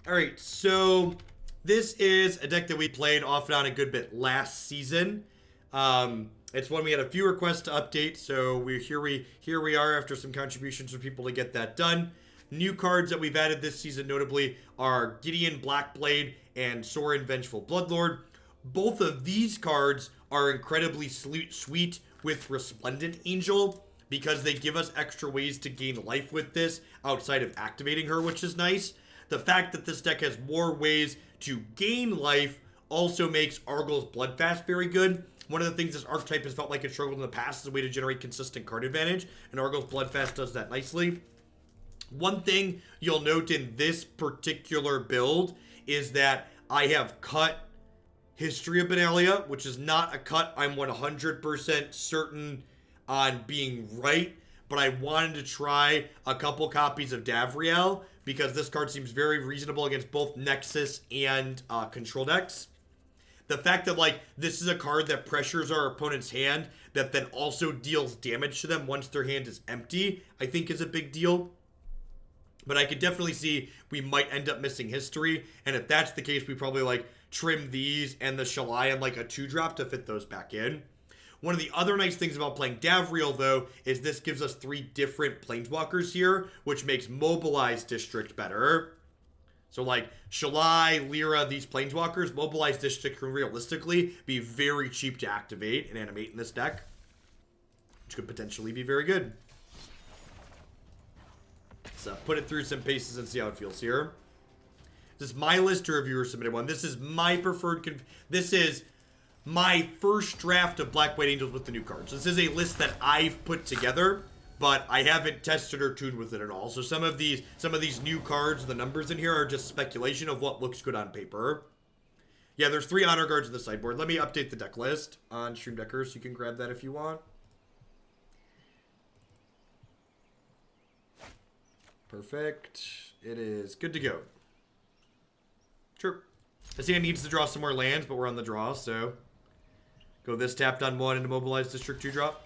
Alright, so this is a deck that we played off and on a good bit last season. It's one we had a few requests to update, so here we are after some contributions from people to get that done. New cards that we've added this season notably are Gideon Blackblade and Sorin Vengeful Bloodlord. Both of these cards are incredibly sweet with Resplendent Angel because they give us extra ways to gain life with this outside of activating her, which is nice. The fact that this deck has more ways to gain life also makes Arguel's Bloodfast very good. One of the things this archetype has felt like it struggled in the past is a way to generate consistent card advantage, and Arguel's Bloodfast does that nicely. One thing you'll note in this particular build is that I have cut History of Benalia, which is not a cut I'm 100% certain on being right, but I wanted to try a couple copies of Davriel because this card seems very reasonable against both Nexus and Control decks. The fact that, like, this is a card that pressures our opponent's hand that then also deals damage to them once their hand is empty, I think is a big deal. But I could definitely see we might end up missing History, and if that's the case, we probably, like, trim these and the Shalai and, like, a 2-drop to fit those back in. One of the other nice things about playing Davriel, though, is this gives us 3 different Planeswalkers here, which makes Mobilized District better. So, like, Shalai, Lyra, these Planeswalkers, Mobilized District can realistically be very cheap to activate and animate in this deck, which could potentially be very good. So, put it through some paces and see how it feels here. This is my list, or reviewer submitted one. This is my preferred... This is my first draft of Black White Angels with the new cards. This is a list that I've put together, but I haven't tested or tuned with it at all. So some of these new cards, the numbers in here are just speculation of what looks good on paper. Yeah, there's 3 honor guards in the sideboard. Let me update the deck list on Stream Decker so you can grab that if you want. Perfect. It is good to go. Sure. This hand needs to draw some more lands, but we're on the draw, so go this tapped on 1 into Mobilized District 2-drop.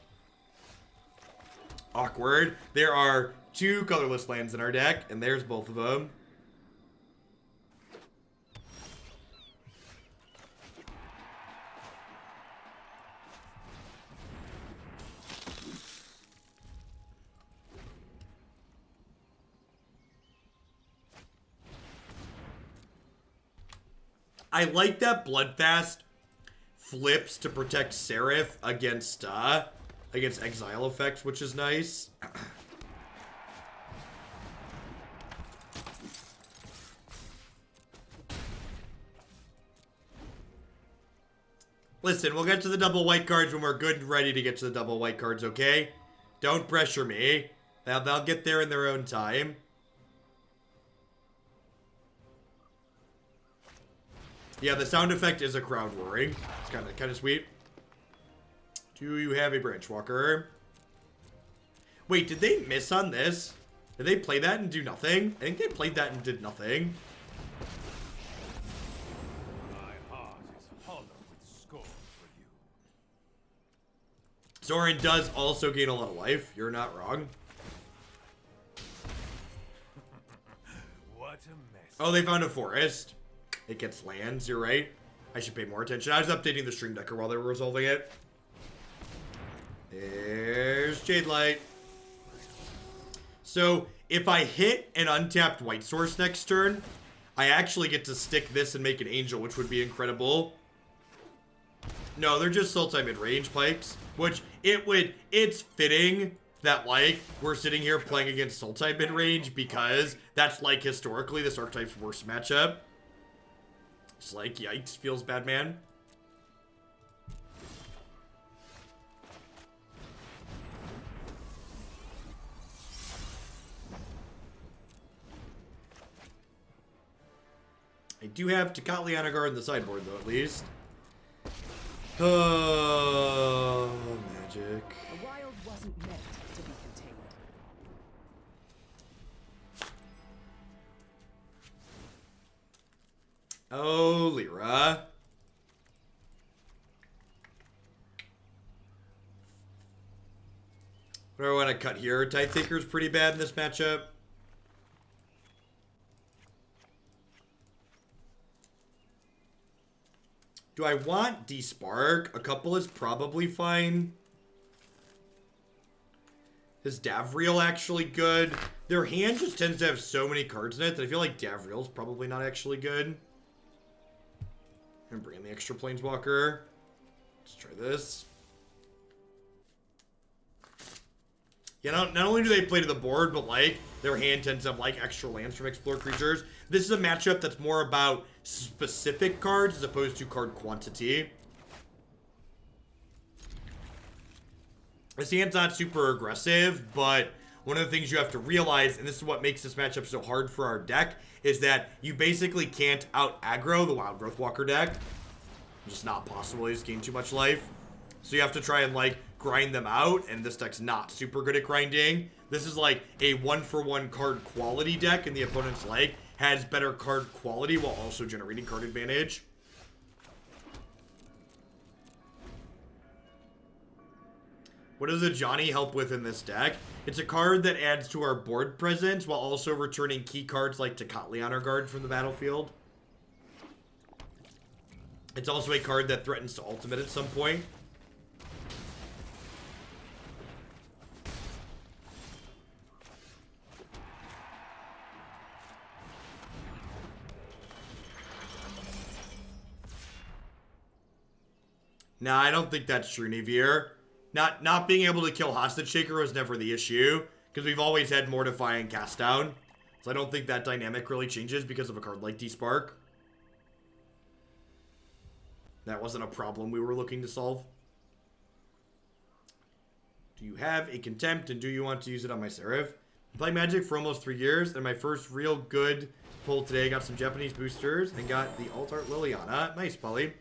Awkward. There are 2 colorless lands in our deck, and there's both of them. I like that Bloodfast flips to protect Seraph against exile effects, which is nice. Listen, we'll get to the double white cards when we're good and ready to get to the double white cards, okay? Don't pressure me. They'll get there in their own time. Yeah, the sound effect is a crowd roaring. It's kind of sweet. Do you have a branch walker? Wait, did they miss on this? Did they play that and do nothing? I think they played that and did nothing. My heart is hollow with scorn for you. Sorin does also gain a lot of life. You're not wrong. What a mess. Oh, they found a forest. It gets lands, you're right. I should pay more attention. I was updating the Stream Decker while they were resolving it. There's Jade Light. So, if I hit an untapped white source next turn, I actually get to stick this and make an angel, which would be incredible. No, they're just Sultai mid-range pikes, which it's fitting that, like, we're sitting here playing against Sultai mid-range because that's, like, historically this archetype's worst matchup. It's like, yikes, feels bad, man. I do have Tocatli on a guard in the sideboard, though, at least. Oh, magic. The wild wasn't meant to be contained. Oh, Lyra. What do I want to cut here? Tithe Taker's pretty bad in this matchup. Do I want Despark? A couple is probably fine. Is Davriel actually good? Their hand just tends to have so many cards in it that I feel like Davriel's probably not actually good. And bring in the extra Planeswalker. Let's try this. Yeah, not only do they play to the board, but like their hand tends to have like extra lands from Explore creatures. This is a matchup that's more about specific cards as opposed to card quantity. This hand's not super aggressive, but one of the things you have to realize, and this is what makes this matchup so hard for our deck, is that you basically can't out-aggro the Wild Growth Walker deck. It's just not possible. You just gain too much life. So you have to try and, like, grind them out, and this deck's not super good at grinding. This is, like, a one-for-one card quality deck, and the opponent's leg has better card quality while also generating card advantage. What does Ajani help with in this deck? It's a card that adds to our board presence while also returning key cards like Tocatli on our guard from the battlefield. It's also a card that threatens to ultimate at some point. Nah, I don't think that's true, Navier. Not being able to kill Hostage Taker was never the issue, because we've always had Mortify and Cast Down. So I don't think that dynamic really changes because of a card like Despark. That wasn't a problem we were looking to solve. Do you have a Contempt, and do you want to use it on my Seraph? I played Magic for almost 3 years, and my first real good pull today. Got some Japanese boosters, and got the Alt Art Liliana. Nice, Polly.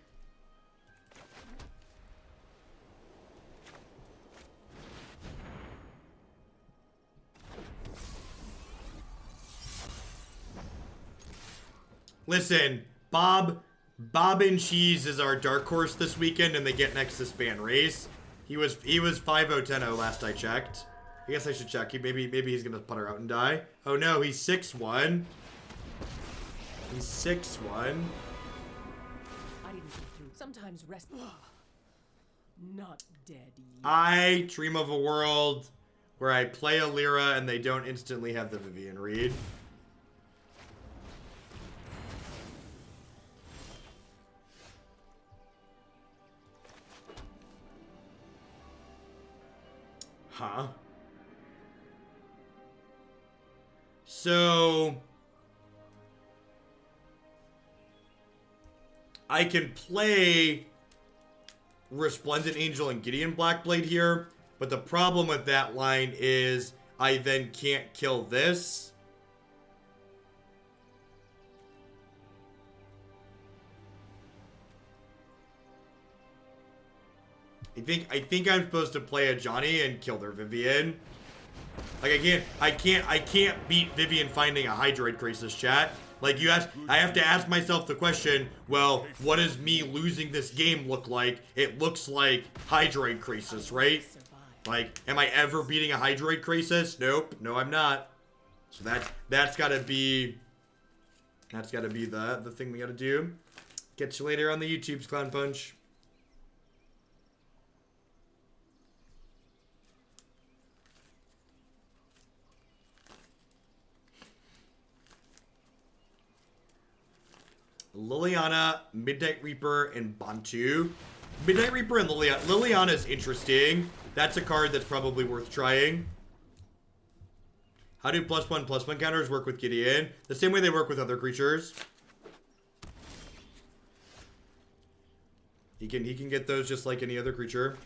Listen, Bob and Cheese is our dark horse this weekend, and they get next to Span Race. He was 5-0-10-0 last I checked. I guess I should check. Maybe he's gonna putter out and die. Oh no, he's 6-1. He's 6-1. I didn't get through. Sometimes rest. Not dead yet. I dream of a world where I play a Lyra and they don't instantly have the Vivian read. Huh? So I can play Resplendent Angel and Gideon Blackblade here, but the problem with that line is I then can't kill this. I think I'm supposed to play Ajani and kill their Vivian. Like I can't beat Vivian finding a Hydroid Crisis, chat. Like I have to ask myself the question, well, what does me losing this game look like? It looks like Hydroid Crisis, right? Like, am I ever beating a Hydroid Crisis? Nope. No, I'm not. So that's gotta be the thing we gotta do. Catch you later on the YouTube's Clown Punch. Liliana, Midnight Reaper, and Bantu. Midnight Reaper and Liliana. Liliana is interesting. That's a card that's probably worth trying. How do +1/+1 counters work with Gideon? The same way they work with other creatures. He can get those just like any other creature.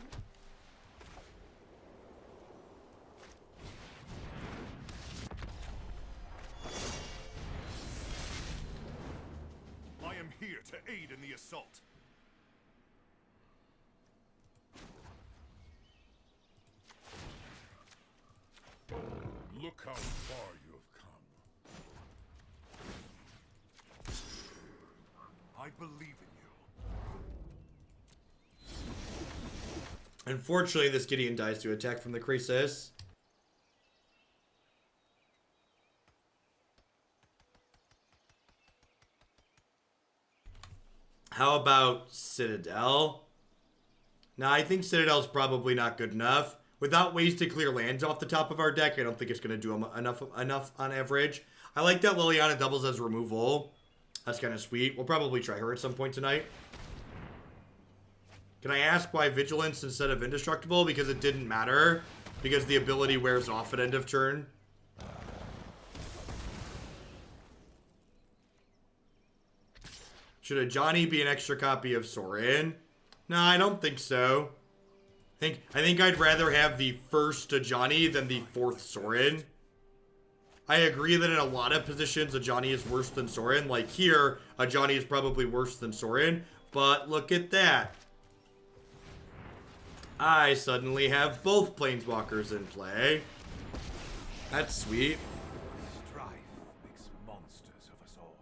To aid in the assault. Look how far you have come. I believe in you. Unfortunately, this Gideon dies to attack from the Crisis. How about Citadel? Nah, I think Citadel's probably not good enough. Without ways to clear lands off the top of our deck, I don't think it's going to do enough on average. I like that Liliana doubles as removal. That's kind of sweet. We'll probably try her at some point tonight. Can I ask why Vigilance instead of Indestructible? Because it didn't matter. Because the ability wears off at end of turn. Should Ajani be an extra copy of Sorin? No, I don't think so. I think I'd rather have the first Ajani than the fourth Sorin. I agree that in a lot of positions, Ajani is worse than Sorin. Like here, Ajani is probably worse than Sorin. But look at that. I suddenly have both Planeswalkers in play. That's sweet. Strife makes monsters of us all.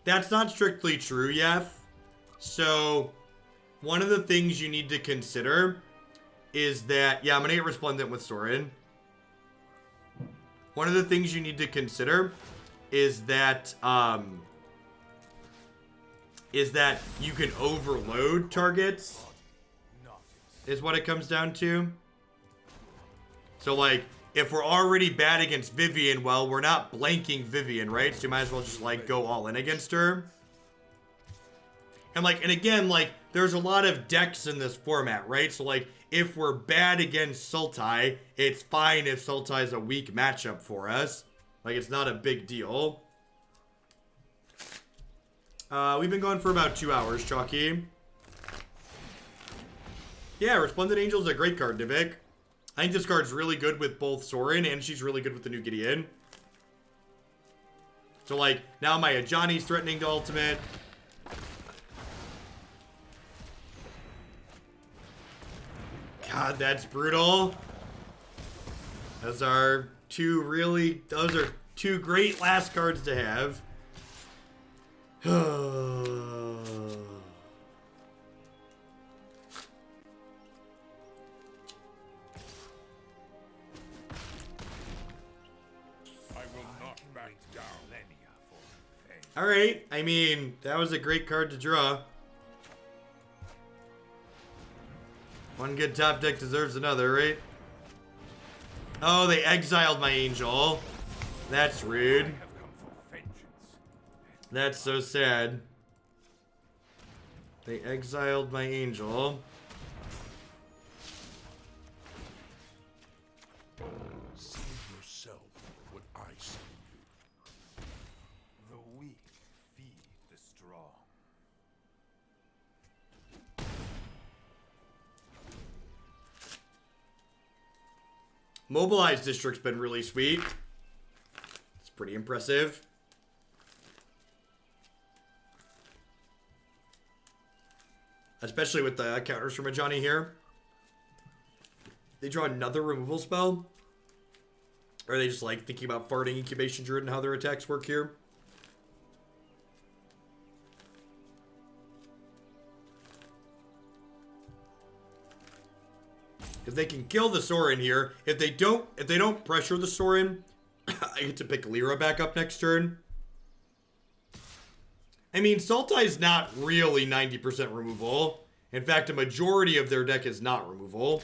That's not strictly true, Yef. So, one of the things you need to consider is that... Yeah, I'm going to get Resplendent with Sorin. One of the things you need to consider is that you can overload targets, is what it comes down to. So, like, if we're already bad against Vivian, well, we're not blanking Vivian, right? So you might as well just, like, go all in against her. And, like, and again, like, there's a lot of decks in this format, right? So, like, if we're bad against Sultai, it's fine if Sultai is a weak matchup for us. Like, it's not a big deal. We've been going for about 2 hours, Chalky. Yeah, Resplendent Angel is a great card, Divik. I think this card's really good with both Sorin, and she's really good with the new Gideon. So, like, now my Ajani's threatening to ultimate. God, that's brutal. Those are two great last cards to have. Alright, I mean, that was a great card to draw. One good top deck deserves another, right? Oh, they exiled my angel. That's rude. That's so sad. They exiled my angel. See yourself what I see you. The weak feed the strong. Mobilized District's been really sweet. It's pretty impressive. Especially with the counters from Ajani here. They draw another removal spell? Or are they just like thinking about farting Incubation Druid and how their attacks work here? If they can kill the Sorin here, if they don't pressure the Sorin, I get to pick Lyra back up next turn. I mean, Sultai's not really 90% removal. In fact, a majority of their deck is not removal.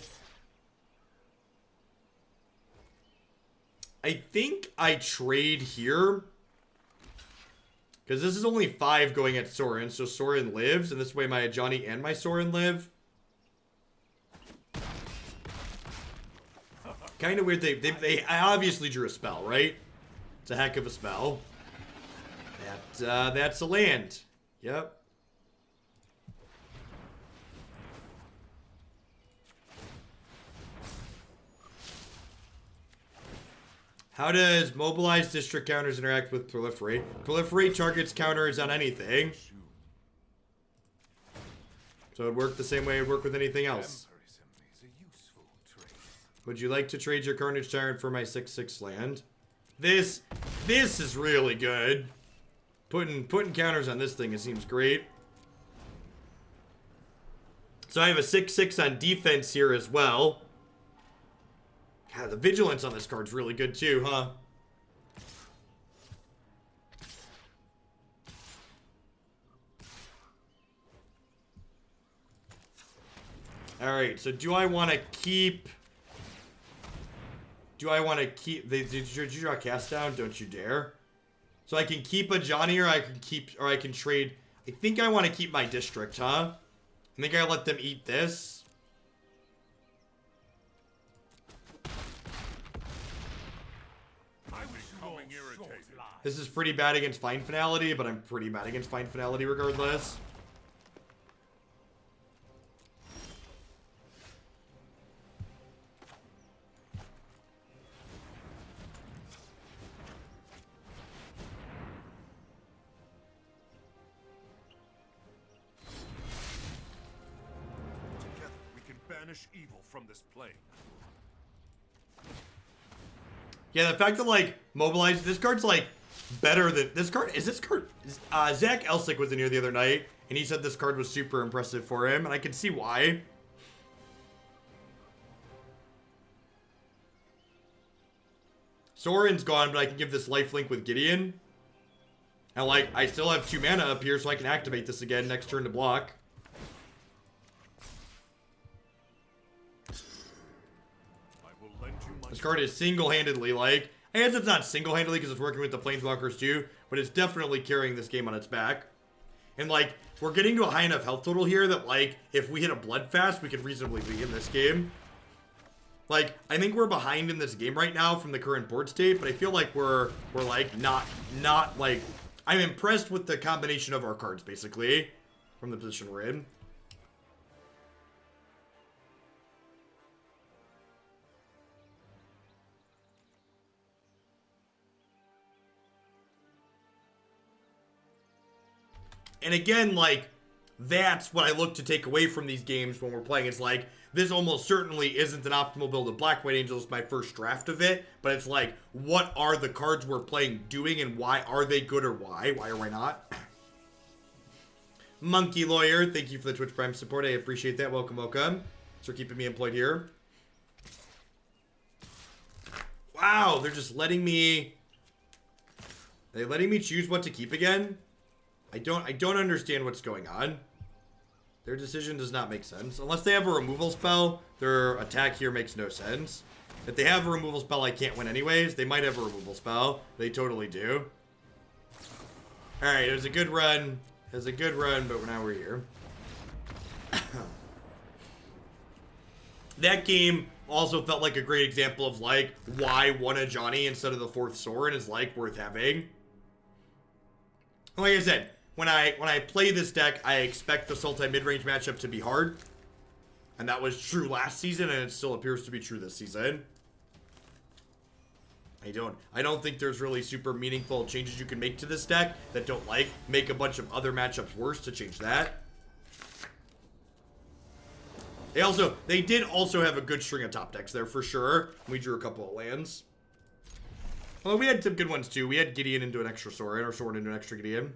I think I trade here. Because this is only 5 going at Sorin, so Sorin lives, and this way my Ajani and my Sorin live. Kind of weird. They obviously drew a spell, right? It's a heck of a spell. That's a land. Yep. How does Mobilized District counters interact with Proliferate? Proliferate targets counters on anything. So it'd work the same way it'd work with anything else. Would you like to trade your Carnage Tyrant for my 6/6 land? This is really good. Putting counters on this thing, it seems great. So I have a 6/6 on defense here as well. God, the vigilance on this card's really good too, huh? Alright, so do I want to keep... Did you draw cast down? Don't you dare. So I can keep Ajani, or I can trade... I think I want to keep my district, huh? I think I let them eat this. This is pretty bad against Find Finality, but I'm pretty bad against Find Finality regardless. Together we can banish evil from this plane. Yeah, the fact that, like, Mobilized, this card's, like, better than... Zach Elsick was in here the other night, and he said this card was super impressive for him, and I can see why. Sorin's gone, but I can give this lifelink with Gideon. And, like, I still have 2 mana up here, so I can activate this again next turn to block. This card is single-handedly, like... I guess it's not single-handedly because it's working with the Planeswalkers too, but it's definitely carrying this game on its back. And, like, we're getting to a high enough health total here that, like, if we hit a Bloodfast, we could reasonably be in this game. Like, I think we're behind in this game right now from the current board state, but I feel like we're like, not, like... I'm impressed with the combination of our cards, basically, from the position we're in. And again, like, that's what I look to take away from these games when we're playing. It's like, this almost certainly isn't an optimal build of Black White Angel. It's my first draft of it. But it's like, what are the cards we're playing doing and why are they good or why? Why or why not? Monkey Lawyer, thank you for the Twitch Prime support. I appreciate that. Welcome, welcome. Thanks for keeping me employed here. Wow, they're just letting me... They're letting me choose what to keep again? I don't understand what's going on. Their decision does not make sense. Unless they have a removal spell, their attack here makes no sense. If they have a removal spell, I can't win anyways. They might have a removal spell. They totally do. Alright, it was a good run. It was a good run, but now we're here. That game also felt like a great example of, like, why one Ajani instead of the 4th Sorin is, like, worth having. Like I said, when I play this deck, I expect the Sultai mid-range matchup to be hard. And that was true last season, and it still appears to be true this season. I don't think there's really super meaningful changes you can make to this deck that don't, like, make a bunch of other matchups worse to change that. They did also have a good string of top decks there for sure. We drew a couple of lands. Well, we had some good ones too. We had Gideon into an extra Sorin, or Sorin into an extra Gideon.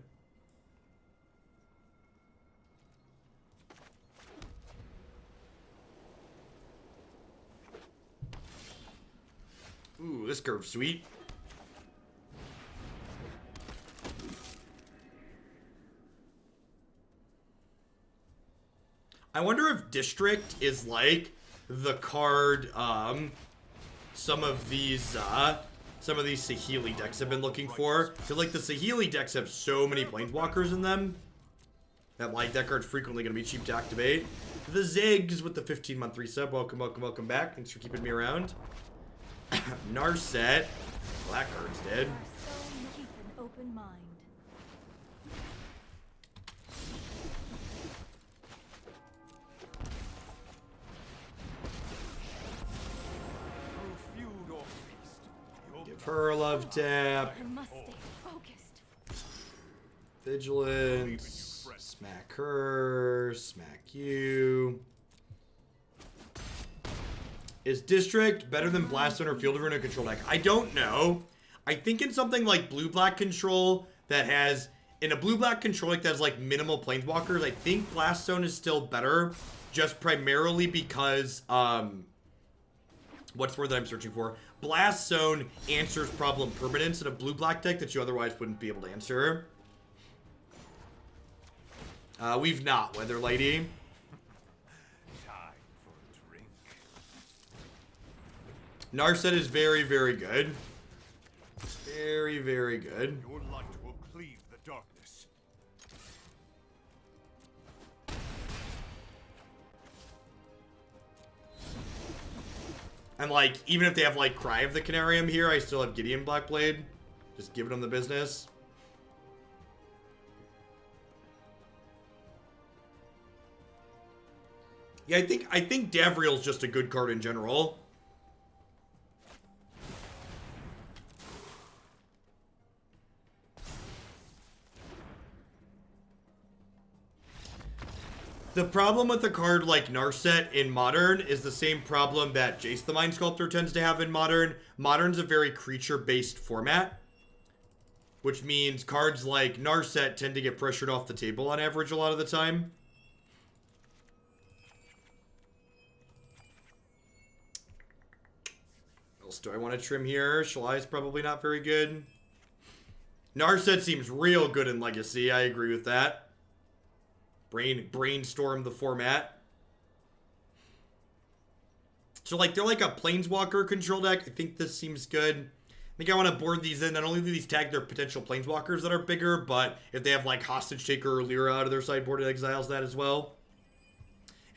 Ooh, this curve's sweet. I wonder if District is like the card some of these Saheeli decks have been looking for. Because, like, the Saheeli decks have so many Planeswalkers in them that, like, that card's frequently going to be cheap to activate. The Ziggs with the 15-month resub. Welcome, welcome, welcome back. Thanks for keeping me around. Narset. Well, that card's dead. Keep an open mind. Give her a love tap. I must stay focused. Vigilance. Smack her. Smack you. Is District better than Blaststone or Field of Ruin control deck? I don't know. I think in something like blue-black control that has... In a blue-black control deck that has, like, minimal Planeswalkers, I think Blaststone is still better. Just primarily because, What's the word that I'm searching for? Blast Zone answers problem permanence in a blue-black deck that you otherwise wouldn't be able to answer. We've not, Weather Lady. Time for a drink. Narset is very, very good. Very, very good. Your light will cleave the darkness. And, like, even if they have, like, Cry of the Canarium here, I still have Gideon Blackblade. Just giving them the business. Yeah, I think Davriel's just a good card in general. The problem with a card like Narset in Modern is the same problem that Jace the Mind Sculptor tends to have in Modern. Modern's a very creature-based format, which means cards like Narset tend to get pressured off the table on average a lot of the time. What else do I want to trim here? Shalai is probably not very good. Narset seems real good in Legacy. I agree with that. Brainstorm the format. So, like, they're like a Planeswalker control deck. I think this seems good. I think I want to board these in. Not only do these tag their potential Planeswalkers that are bigger, but if they have, like, Hostage Taker or Lyra out of their sideboard, it exiles that as well.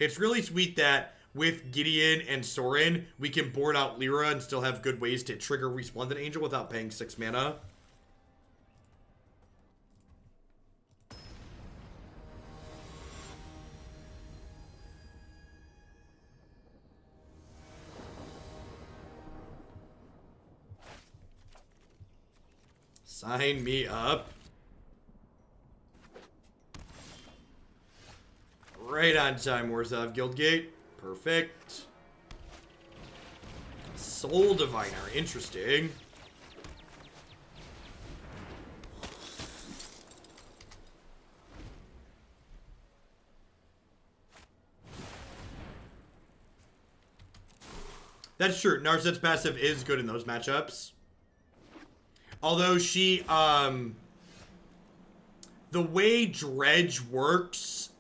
It's really sweet that with Gideon and Sorin, we can board out Lyra and still have good ways to trigger Resplendent Angel without paying 6 mana. Sign me up. Right on time, Orzhov Guildgate. Perfect. Soul Diviner. Interesting. That's true. Narset's passive is good in those matchups. Although she, the way Dredge works,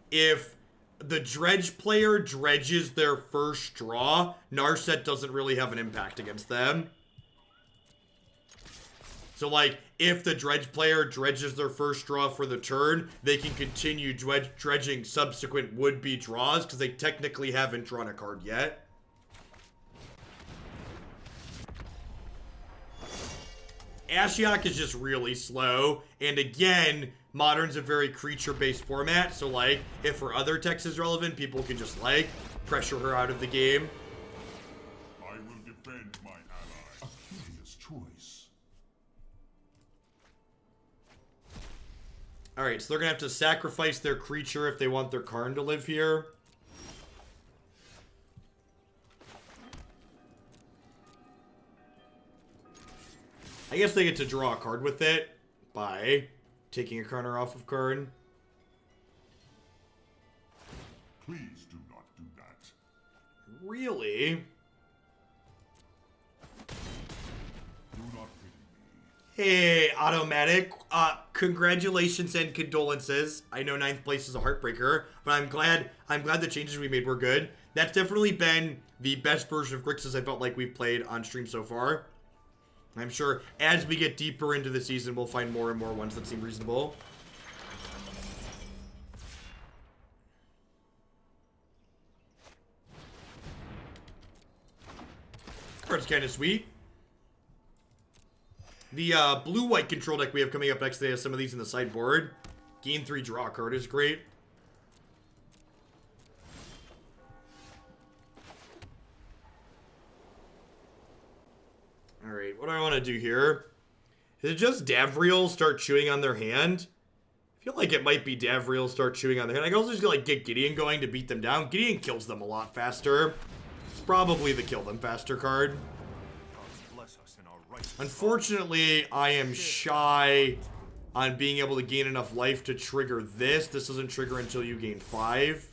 if the Dredge player dredges their first draw, Narset doesn't really have an impact against them. So, like, if the Dredge player dredges their first draw for the turn, they can continue dredging subsequent would-be draws, because they technically haven't drawn a card yet. Ashiok is just really slow, and again, Modern's a very creature-based format, so, like, if her other text is relevant, people can just, like, pressure her out of the game. I will defend my ally. A curious choice. Alright, so they're gonna have to sacrifice their creature if they want their Karn to live here. I guess they get to draw a card with it by taking a Karner off of Karn. Please do not do that. Really? Do not pity me. Hey, Automatic. Congratulations and condolences. I know 9th place is a heartbreaker, but I'm glad the changes we made were good. That's definitely been the best version of Grixis I felt like we've played on stream so far. I'm sure as we get deeper into the season, we'll find more and more ones that seem reasonable. Card's kind of sweet. The blue-white control deck we have coming up next today has some of these in the sideboard. Gain 3 draw card is great. Alright, what do I want to do here? Is it just Davriel start chewing on their hand? I feel like it might be Davriel start chewing on their hand. I can also just like get Gideon going to beat them down. Gideon kills them a lot faster. It's probably the kill them faster card. Unfortunately, I am shy on being able to gain enough life to trigger this. This doesn't trigger until you gain 5.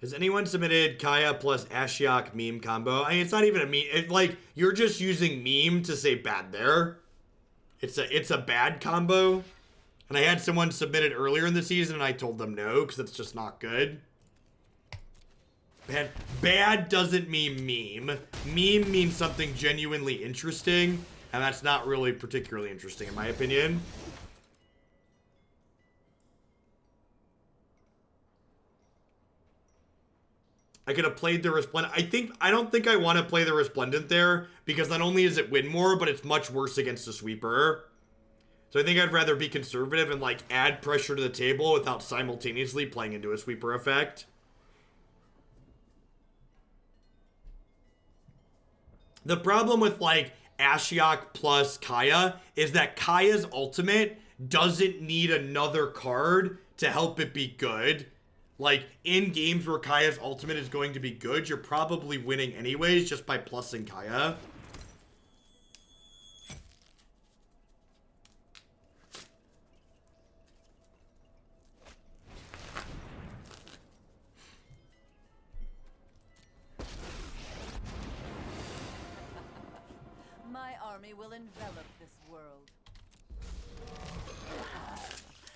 Has anyone submitted Kaya plus Ashiok meme combo? I mean, it's not even a meme. Like, you're just using meme to say bad there. It's a bad combo. And I had someone submit it earlier in the season, and I told them no, because it's just not good. Bad doesn't mean meme. Meme means something genuinely interesting, and that's not really particularly interesting, in my opinion. I could have played the Resplendent. I don't think I want to play the Resplendent there, because not only is it win more, but it's much worse against the sweeper. So I think I'd rather be conservative and like add pressure to the table without simultaneously playing into a sweeper effect. The problem with like Ashiok plus Kaya is that Kaya's ultimate doesn't need another card to help it be good. Like, in games where Kaya's ultimate is going to be good, you're probably winning anyways just by plussing Kaya. My army will envelop this world.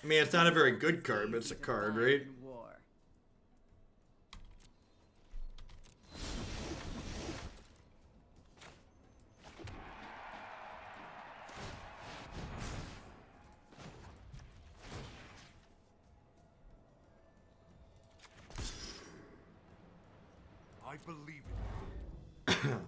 I mean, it's not a very good card, but it's a card, right? War. I believe in you.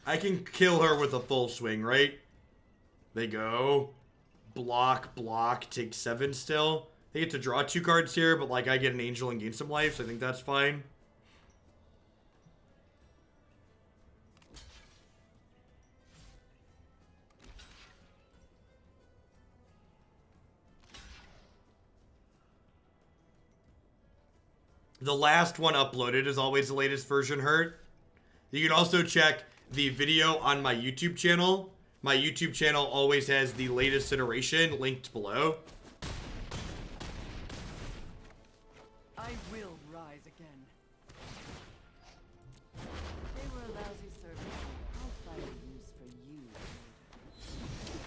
I can kill her with a full swing, right? They go. Block, block, take 7 still. They get to draw 2 cards here, but like I get an angel and gain some life, so I think that's fine. The last one uploaded is always the latest version hurt. You can also check the video on my YouTube channel. My YouTube channel always has the latest iteration linked below. I will rise again. They were a lousy servant. I'll find a use for you.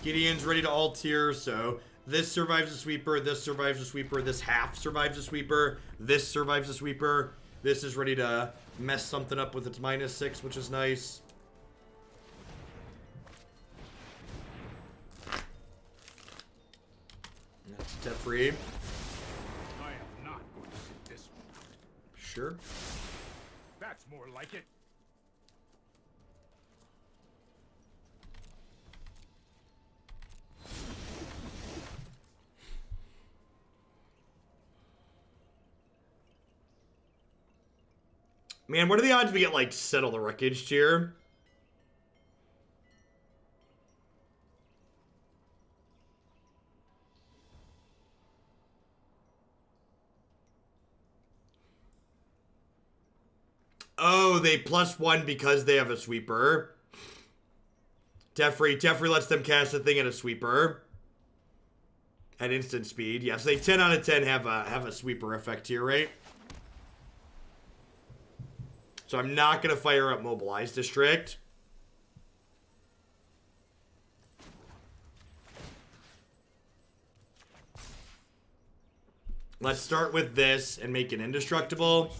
Gideon's ready to ult here, so this survives the sweeper, this survives the sweeper, this half survives the sweeper, this survives the sweeper. This is ready to mess something up with its -6, which is nice. That's Davriel. I am not going to sit this one out. Sure. That's more like it. Man, what are the odds we get, like, Settle the Wreckage here? Oh, they +1 because they have a sweeper. Davriel lets them cast a thing at a sweeper. At instant speed. Yeah, so they 10 out of 10 have a sweeper effect here, right? So I'm not going to fire up Mobilized District. Let's start with this and make it indestructible.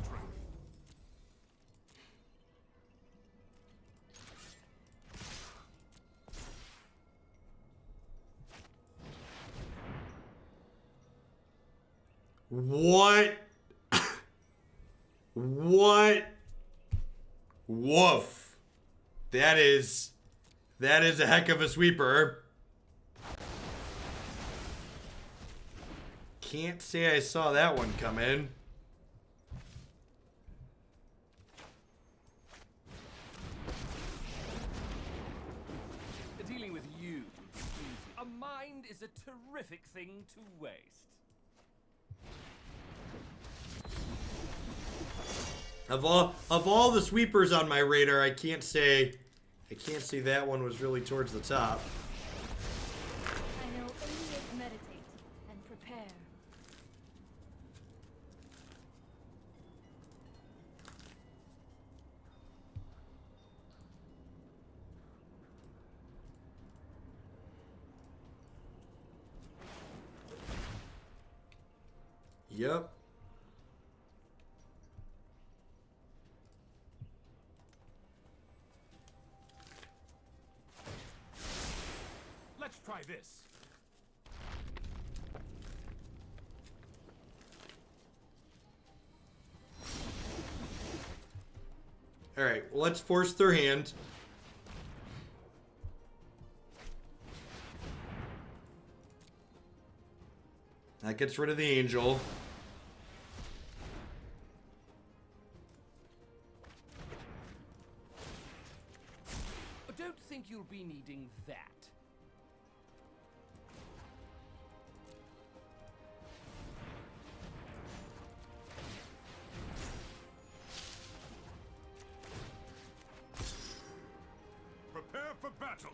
What? What? Woof. That is a heck of a sweeper. Can't say I saw that one come in. Dealing with you, a mind is a terrific thing to waste. Of all the sweepers on my radar, I can't say that one was really towards the top. I know only as meditate. Yep. Let's try this. Alright, well, let's force their hand. That gets rid of the angel. I don't think you'll be needing that. Prepare for battle.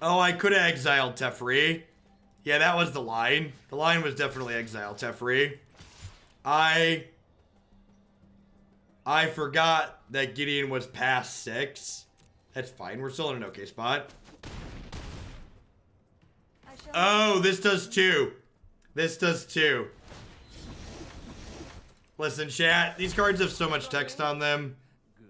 Oh, I could have exiled Teferi. Yeah, that was the line. The line was definitely exile Teferi. I forgot that Gideon was past 6. That's fine. We're still in an okay spot. Oh, this does 2. This does 2. Listen, chat. These cards have so much text on them. Good.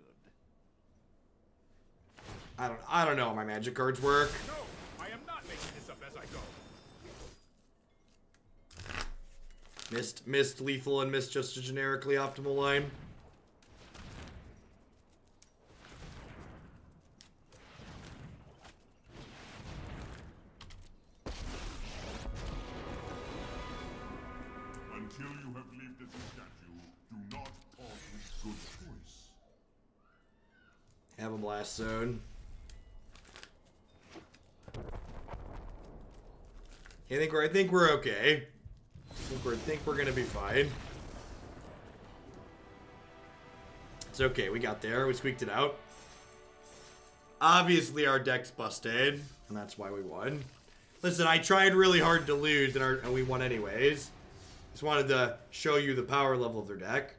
I don't know how my magic cards work. No, I am not making this up as I go. Missed lethal and missed just a generically optimal line. Until you have lived as a statue, do not part with good choice. Have a blast zone. I think we're okay. I think we're gonna be fine. It's okay, we got there, we squeaked it out. Obviously our deck's busted, and that's why we won. Listen, I tried really hard to lose, and we won anyways. Just wanted to show you the power level of their deck.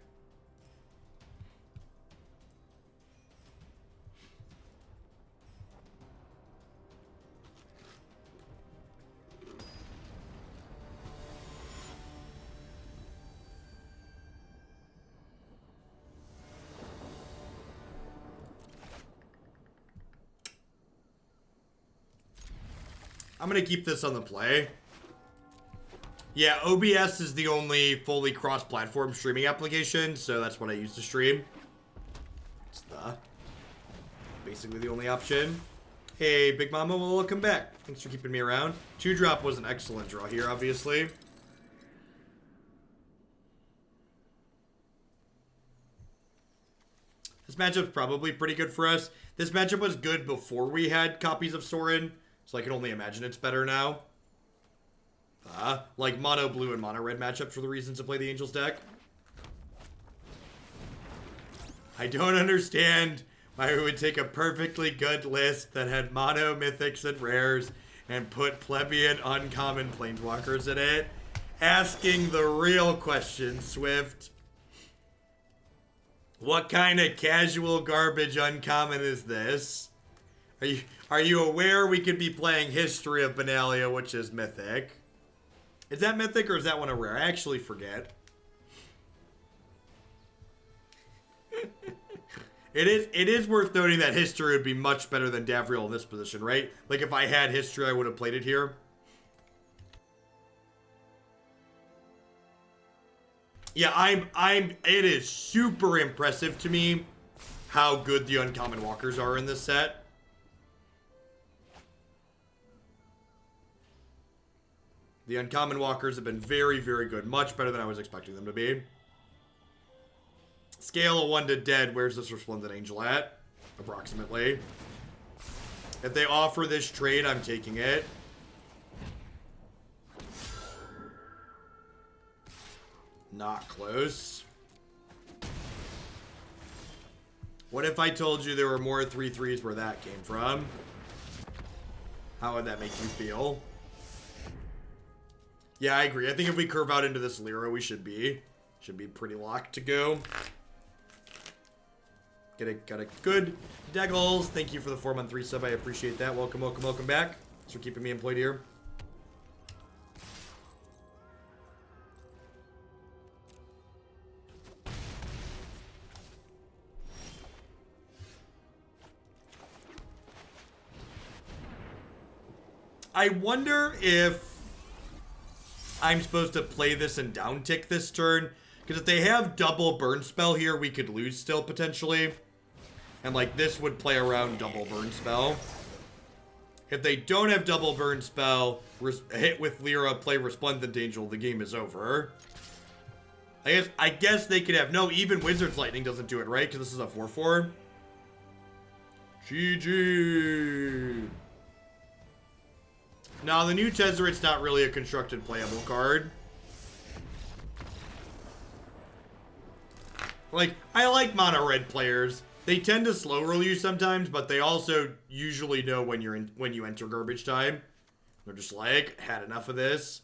I'm gonna keep this on the play. Yeah, OBS is the only fully cross-platform streaming application, so that's what I use to stream. It's basically the only option. Hey, Big Mama, well, welcome back. Thanks for keeping me around. 2-drop was an excellent draw here, obviously. This matchup's probably pretty good for us. This matchup was good before we had copies of Sorin, so I can only imagine it's better now. Like mono blue and mono red matchups for the reasons to play the Angels deck. I don't understand why we would take a perfectly good list that had mono mythics and rares and put plebeian uncommon planeswalkers in it. Asking the real question, Swift. What kind of casual garbage uncommon is this? Are you aware we could be playing History of Benalia, which is mythic? Is that mythic or is that one a rare? I actually forget. It is worth noting that History would be much better than Davriel in this position, right? Like if I had History, I would have played it here. Yeah, it is super impressive to me how good the uncommon walkers are in this set. The uncommon walkers have been very, very good. Much better than I was expecting them to be. Scale of 1 to dead, where's this Resplendent Angel at? Approximately. If they offer this trade, I'm taking it. Not close. What if I told you there were more 3/3s where that came from? How would that make you feel? Yeah, I agree. I think if we curve out into this Lyra, we should be pretty locked to go. Got a good Deggles. Thank you for the 4-month resub. I appreciate that. Welcome, welcome, welcome back. Thanks for keeping me employed here. I wonder if I'm supposed to play this and down tick this turn. Because if they have double burn spell here, we could lose still potentially. And like this would play around double burn spell. If they don't have double burn spell, hit with Lyra, play Resplendent Angel, the game is over. I guess they could have, no, even Wizard's Lightning doesn't do it, right? Because this is a 4/4. GG. Now, the new Tezzeret's not really a constructed playable card. Like, I like mono red players. They tend to slow roll you sometimes, but they also usually know when you enter garbage time. They're just like, had enough of this.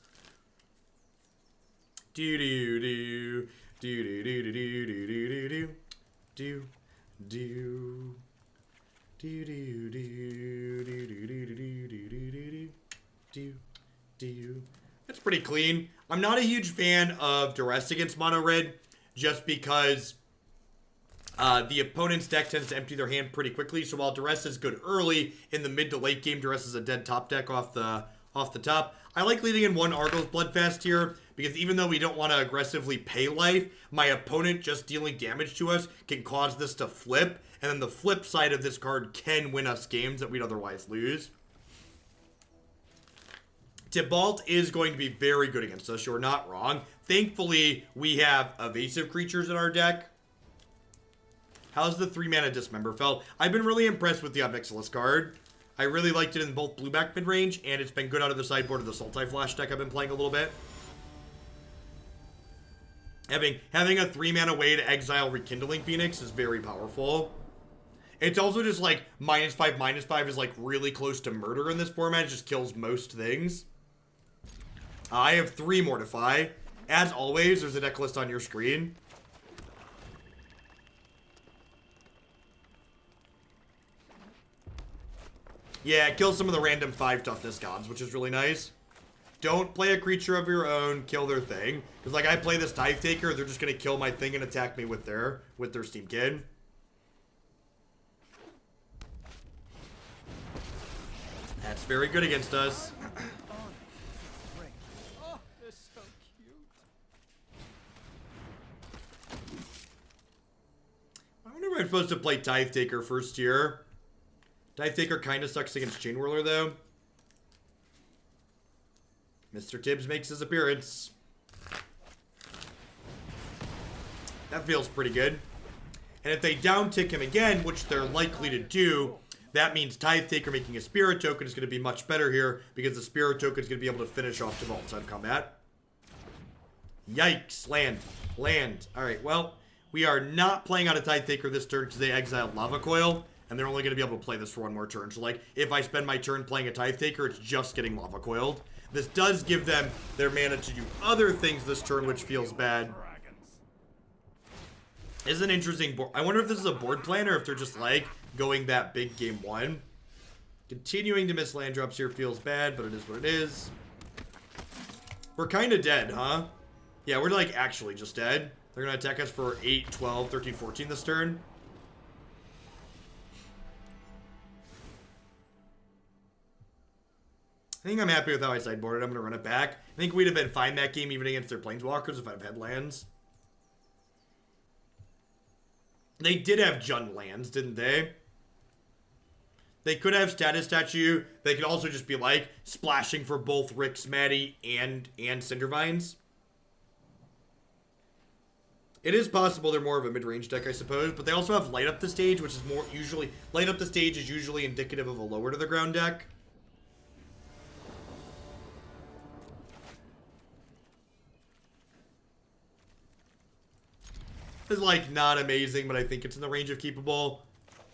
Do do do do do do do do do do do do do do do do do do do do. That's pretty clean. I'm not a huge fan of Duress against mono red, just because the opponent's deck tends to empty their hand pretty quickly. So while Duress is good early, in the mid to late game, Duress is a dead top deck off the top. I like leading in one Arguel's Bloodfast here, because even though we don't want to aggressively pay life, my opponent just dealing damage to us can cause this to flip, and then the flip side of this card can win us games that we'd otherwise lose. Tibalt is going to be very good against us, you're not wrong. Thankfully, we have evasive creatures in our deck. How's the 3-mana Dismemberfell? I've been really impressed with the Nixilis card. I really liked it in both blue-back mid-range, and it's been good out of the sideboard of the Sultai Flash deck I've been playing a little bit. Having a 3-mana way to exile Rekindling Phoenix is very powerful. It's also just like -5/-5 is like really close to murder in this format. It just kills most things. I have 3 Mortify. As always, there's a deck list on your screen. Yeah, kill some of the random 5 toughness gods, which is really nice. Don't play a creature of your own, kill their thing. Because like I play this Tithe Taker, they're just gonna kill my thing and attack me with their Steam Kid. That's very good against us. Oh, they're so cute. I wonder if I'm supposed to play Tithe Taker first here. Tithe Taker kind of sucks against Chain Whirler, though. Mr. Tibbs makes his appearance. That feels pretty good. And if they down tick him again, which they're likely to do, that means Tithe Taker making a Spirit Token is going to be much better here, because the Spirit Token is going to be able to finish off Tibalt inside of combat. Yikes. Land. Land. Alright, well, we are not playing out a Tithe Taker this turn because they exiled Lava Coil. And they're only going to be able to play this for one more turn. So, like, if I spend my turn playing a Tithe Taker, it's just getting Lava Coiled. This does give them their mana to do other things this turn, which feels bad. It's an interesting board. I wonder if this is a board plan or if they're just, like, going that big game 1. Continuing to miss land drops here feels bad, but it is what it is. We're kind of dead, huh? Yeah, we're, like, actually just dead. They're going to attack us for 8, 12, 13, 14 this turn. I think I'm happy with how I sideboarded. I'm going to run it back. I think we'd have been fine that game even against their Planeswalkers if I'd have had lands. They did have Jund lands, didn't they? They could have Status Statue. They could also just be like splashing for both Rick's Maddie and Cindervines. It is possible they're more of a mid-range deck, I suppose, but they also have Light Up the Stage, which is more usually... Light Up the Stage is usually indicative of a lower to the ground deck. Is like not amazing, but I think it's in the range of keepable.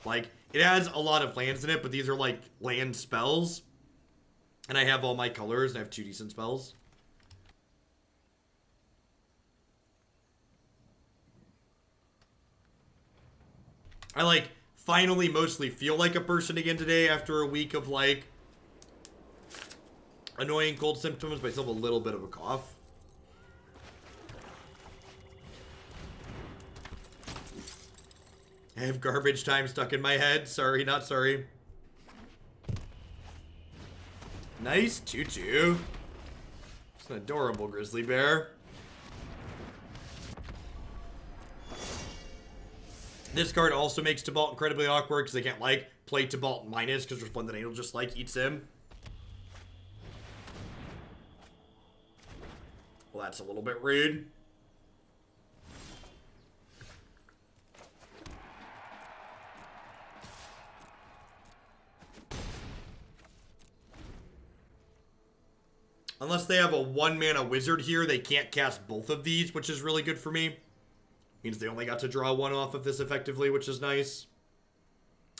Like, it has a lot of lands in it, but these are like land spells. And I have all my colors, and I have 2 decent spells. I like finally mostly feel like a person again today after a week of like annoying cold symptoms, but I still have a little bit of a cough. I have garbage time stuck in my head. Sorry, not sorry. Nice 2-2. It's an adorable grizzly bear. This card also makes Tibalt incredibly awkward because they can't, like, play Tibalt minus because Resplendent Angel just, like, eats him. Well, that's a little bit rude. Unless they have a 1-mana wizard here, they can't cast both of these, which is really good for me. Means they only got to draw one off of this effectively, which is nice.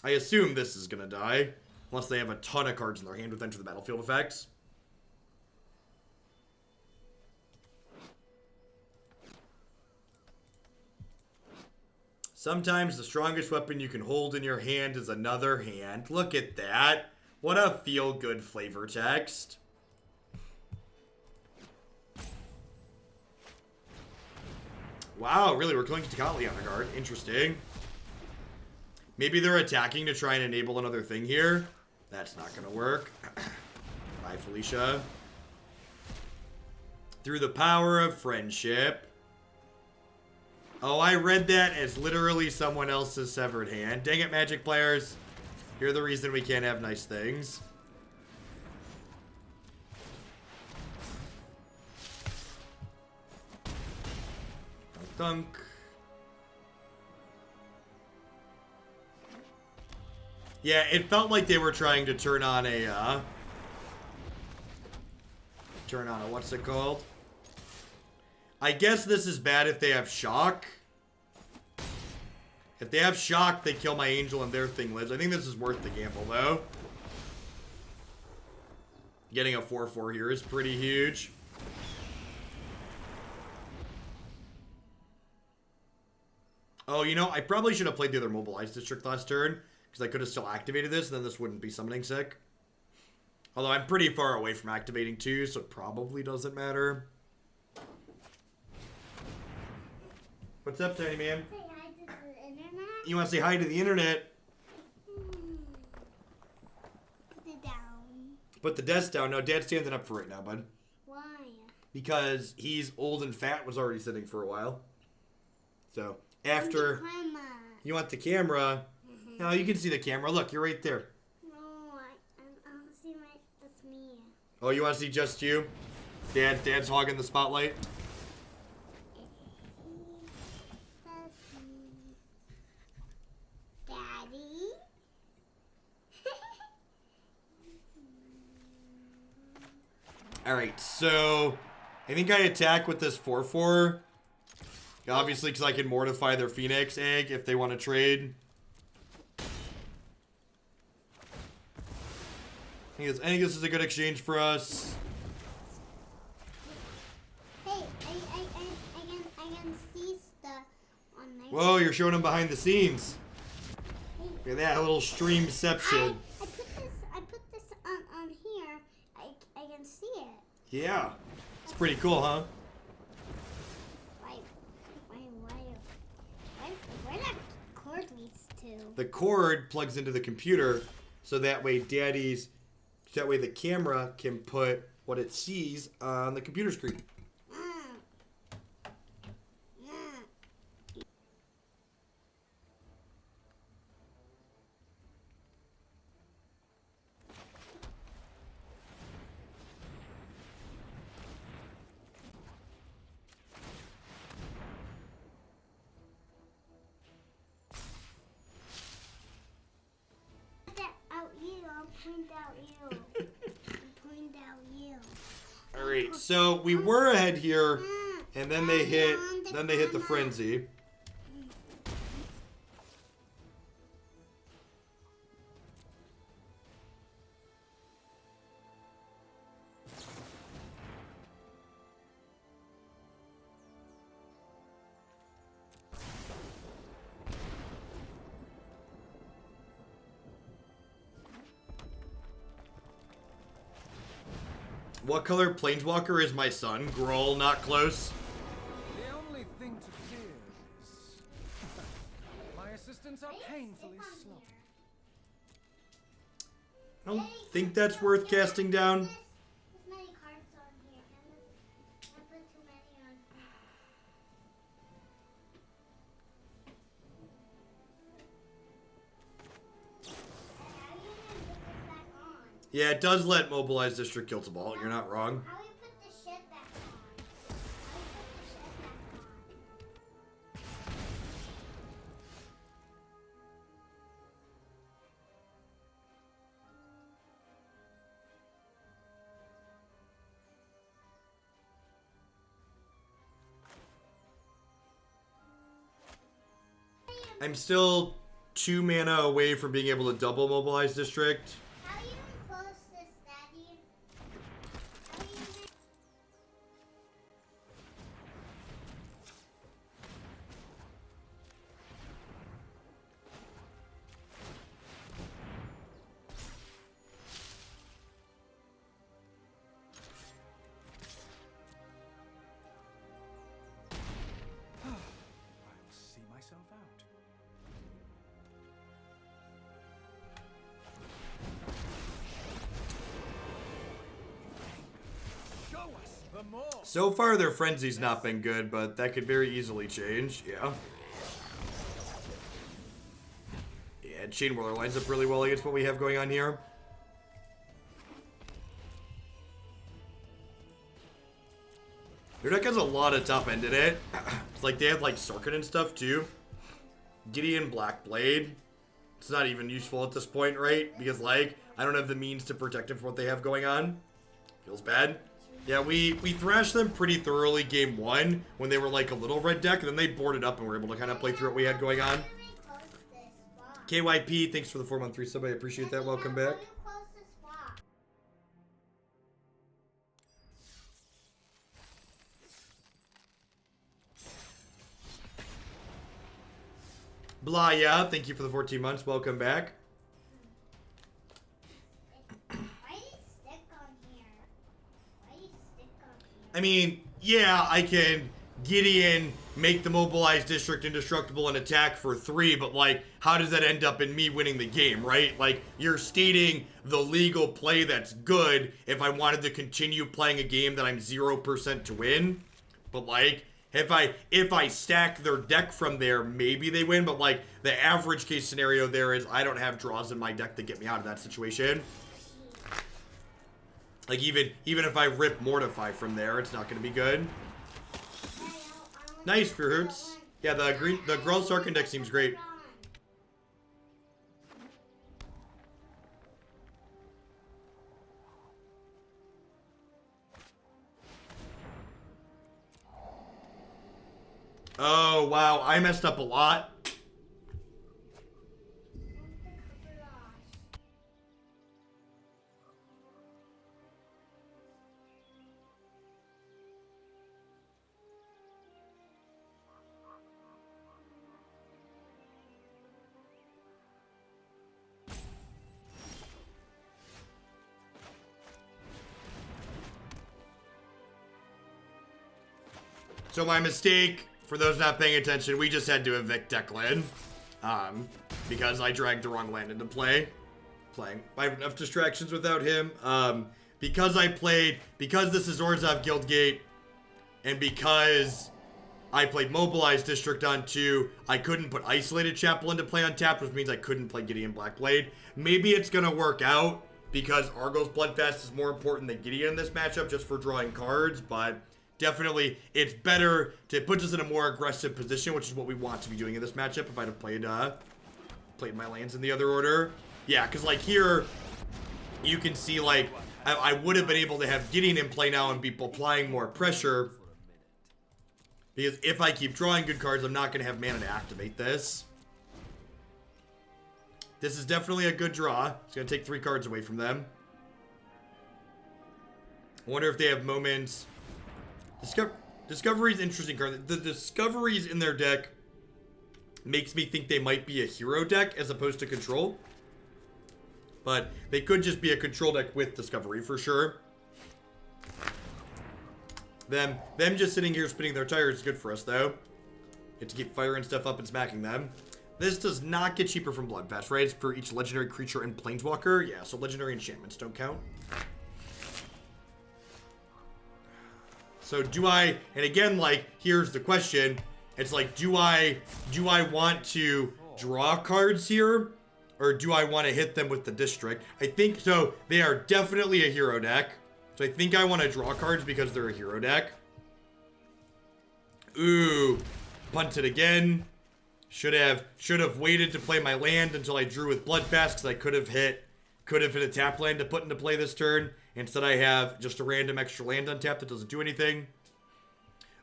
I assume this is going to die. Unless they have a ton of cards in their hand with Enter the Battlefield effects. Sometimes the strongest weapon you can hold in your hand is another hand. Look at that. What a feel-good flavor text. Wow, really? We're killing Tocatli on a guard. Interesting. Maybe they're attacking to try and enable another thing here. That's not going to work. Bye, Felicia. Through the power of friendship. Oh, I read that as literally someone else's severed hand. Dang it, Magic players. You're the reason we can't have nice things. Dunk. Yeah, it felt like they were trying to turn on a, what's it called? I guess this is bad if they have shock. If they have shock, they kill my angel and their thing lives. I think this is worth the gamble, though. Getting a 4/4 here is pretty huge. Oh, you know, I probably should have played the other Mobilized District last turn, because I could have still activated this, and then this wouldn't be summoning sick. Although I'm pretty far away from activating 2, so it probably doesn't matter. What's up, Tiny Man? Say hi to the internet. You want to say hi to the internet? Put it down. Put the desk down. No, Dad's standing up for right now, bud. Why? Because he's old and fat, was already sitting for a while. So, after... Grandma. You want the camera? No, you can see the camera. Look, you're right there. No, I want to see that's me. Oh, you want to see just you? Dad's hogging the spotlight. That's me. Daddy? Alright, so... I think I attack with this 4/4. Obviously, because I can mortify their Phoenix egg if they want to trade. I think this is a good exchange for us. Hey, I can see stuff on my... Whoa, you're showing them behind the scenes. Hey, Look at that, a little streamception. I put this on here. I can see it. Yeah. It's pretty cool, huh? Where that cord leads to? The cord plugs into the computer, so that way the camera can put what it sees on the computer screen. Point out you. Alright, so we were ahead here, and then they hit the frenzy. What color planeswalker is my son? Groll, not close. The only thing to fear is my assistants are painfully sloppy. I don't think that's worth casting down. There's many cards on here, and I put too many on here. How are you gonna put this back on? Yeah, it does let Mobilized District kill the ball. You're not wrong. How do you put the shed back on? How do you put the shed back on? I'm still 2 mana away from being able to double Mobilized District. How are you gonna close this, Daddy? How are you gonna... I'll see myself out. Show us the more. So far, their frenzy's not been good, but that could very easily change. Yeah. Yeah, Chain Whirler lines up really well against what we have going on here. Their deck has a lot of top end in it. It's like they have like Sorin and stuff too. Gideon Blackblade. It's not even useful at this point, right? Because like I don't have the means to protect him from what they have going on. Feels bad. Yeah, we thrashed them pretty thoroughly game 1 when they were like a little red deck, and then they boarded up and were able to kind of play through what we had going on. KYP, thanks for the 4-month resub. I appreciate that. Welcome back. Close the spot. Blah, yeah. Thank you for the 14 months. Welcome back. Why do you stick on here? Why do you stick on here? I mean, yeah, I can Gideon make the Mobilized District indestructible and attack for 3, but like, how does that end up in me winning the game, right? Like, you're stating the legal play that's good if I wanted to continue playing a game that I'm 0% to win. But like, if I stack their deck from there, maybe they win, but like, the average case scenario there is I don't have draws in my deck to get me out of that situation. Like, even if I rip Mortify from there, it's not going to be good. Nice, Fearhoots. Yeah, the Gruul Sarkhan deck seems great. Oh, wow. I messed up a lot. So my mistake, for those not paying attention, we just had to evict Declan. Because I dragged the wrong land into play. I have enough distractions without him. Because this is Orzhov Guildgate, and because I played Mobilized District on 2, I couldn't put Isolated Chapel into play on tap, which means I couldn't play Gideon Blackblade. Maybe it's gonna work out, because Arguel's Bloodfast is more important than Gideon in this matchup, just for drawing cards, but definitely, it's better to put us in a more aggressive position, which is what we want to be doing in this matchup if I'd have played my lands in the other order. Yeah, because like here, you can see like, I would have been able to have Gideon in play now and be applying more pressure. Because if I keep drawing good cards, I'm not going to have mana to activate this. This is definitely a good draw. It's going to take 3 cards away from them. I wonder if they have moments... Discovery's interesting card. The discoveries in their deck makes me think they might be a hero deck as opposed to control. But they could just be a control deck with Discovery for sure. Them just sitting here spinning their tires is good for us, though. Get to keep firing stuff up and smacking them. This does not get cheaper from Bloodfast, right? It's for each legendary creature and planeswalker. Yeah, so legendary enchantments don't count. So do I, and again, like, here's the question. It's like, do I want to draw cards here? Or do I want to hit them with the district? I think, so they are definitely a hero deck. So I think I want to draw cards because they're a hero deck. Ooh, punted again. Should have waited to play my land until I drew with Bloodfast, because I could have hit a tap land to put into play this turn. Instead I have just a random extra land on tap that doesn't do anything.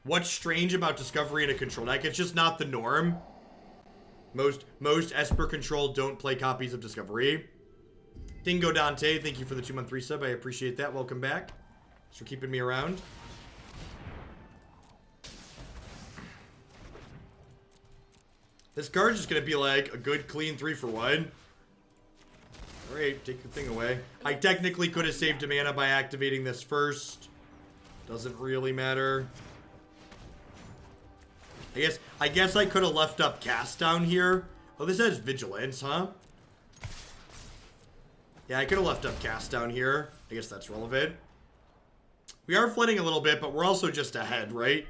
What's strange about Discovery in a control deck? It's just not the norm. Most Esper control don't play copies of Discovery. Dingo Dante, thank you for the 2-month resub. I appreciate that. Welcome back. Thanks for keeping me around. This card's just gonna be like a good clean 3-for-1. Alright, take the thing away. I technically could have saved a mana by activating this first. Doesn't really matter. I guess I could have left up Cast down here. Oh, this has Vigilance, huh? Yeah, I could have left up Cast down here. I guess that's relevant. We are flooding a little bit, but we're also just ahead, right?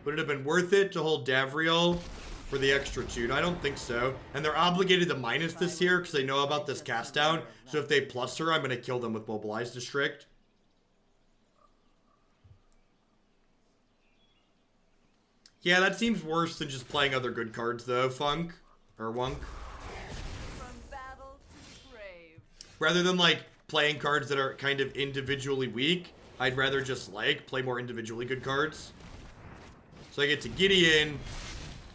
Would it have been worth it to hold Davriel for the extra 2? No, I don't think so. And they're obligated to minus this here because they know about this Cast down. So if they plus her, I'm going to kill them with Mobilized District. Yeah, that seems worse than just playing other good cards, though, Funk. Or Wunk. From battle to grave. Rather than, like, playing cards that are kind of individually weak, I'd rather just, like, play more individually good cards. So I get to Gideon,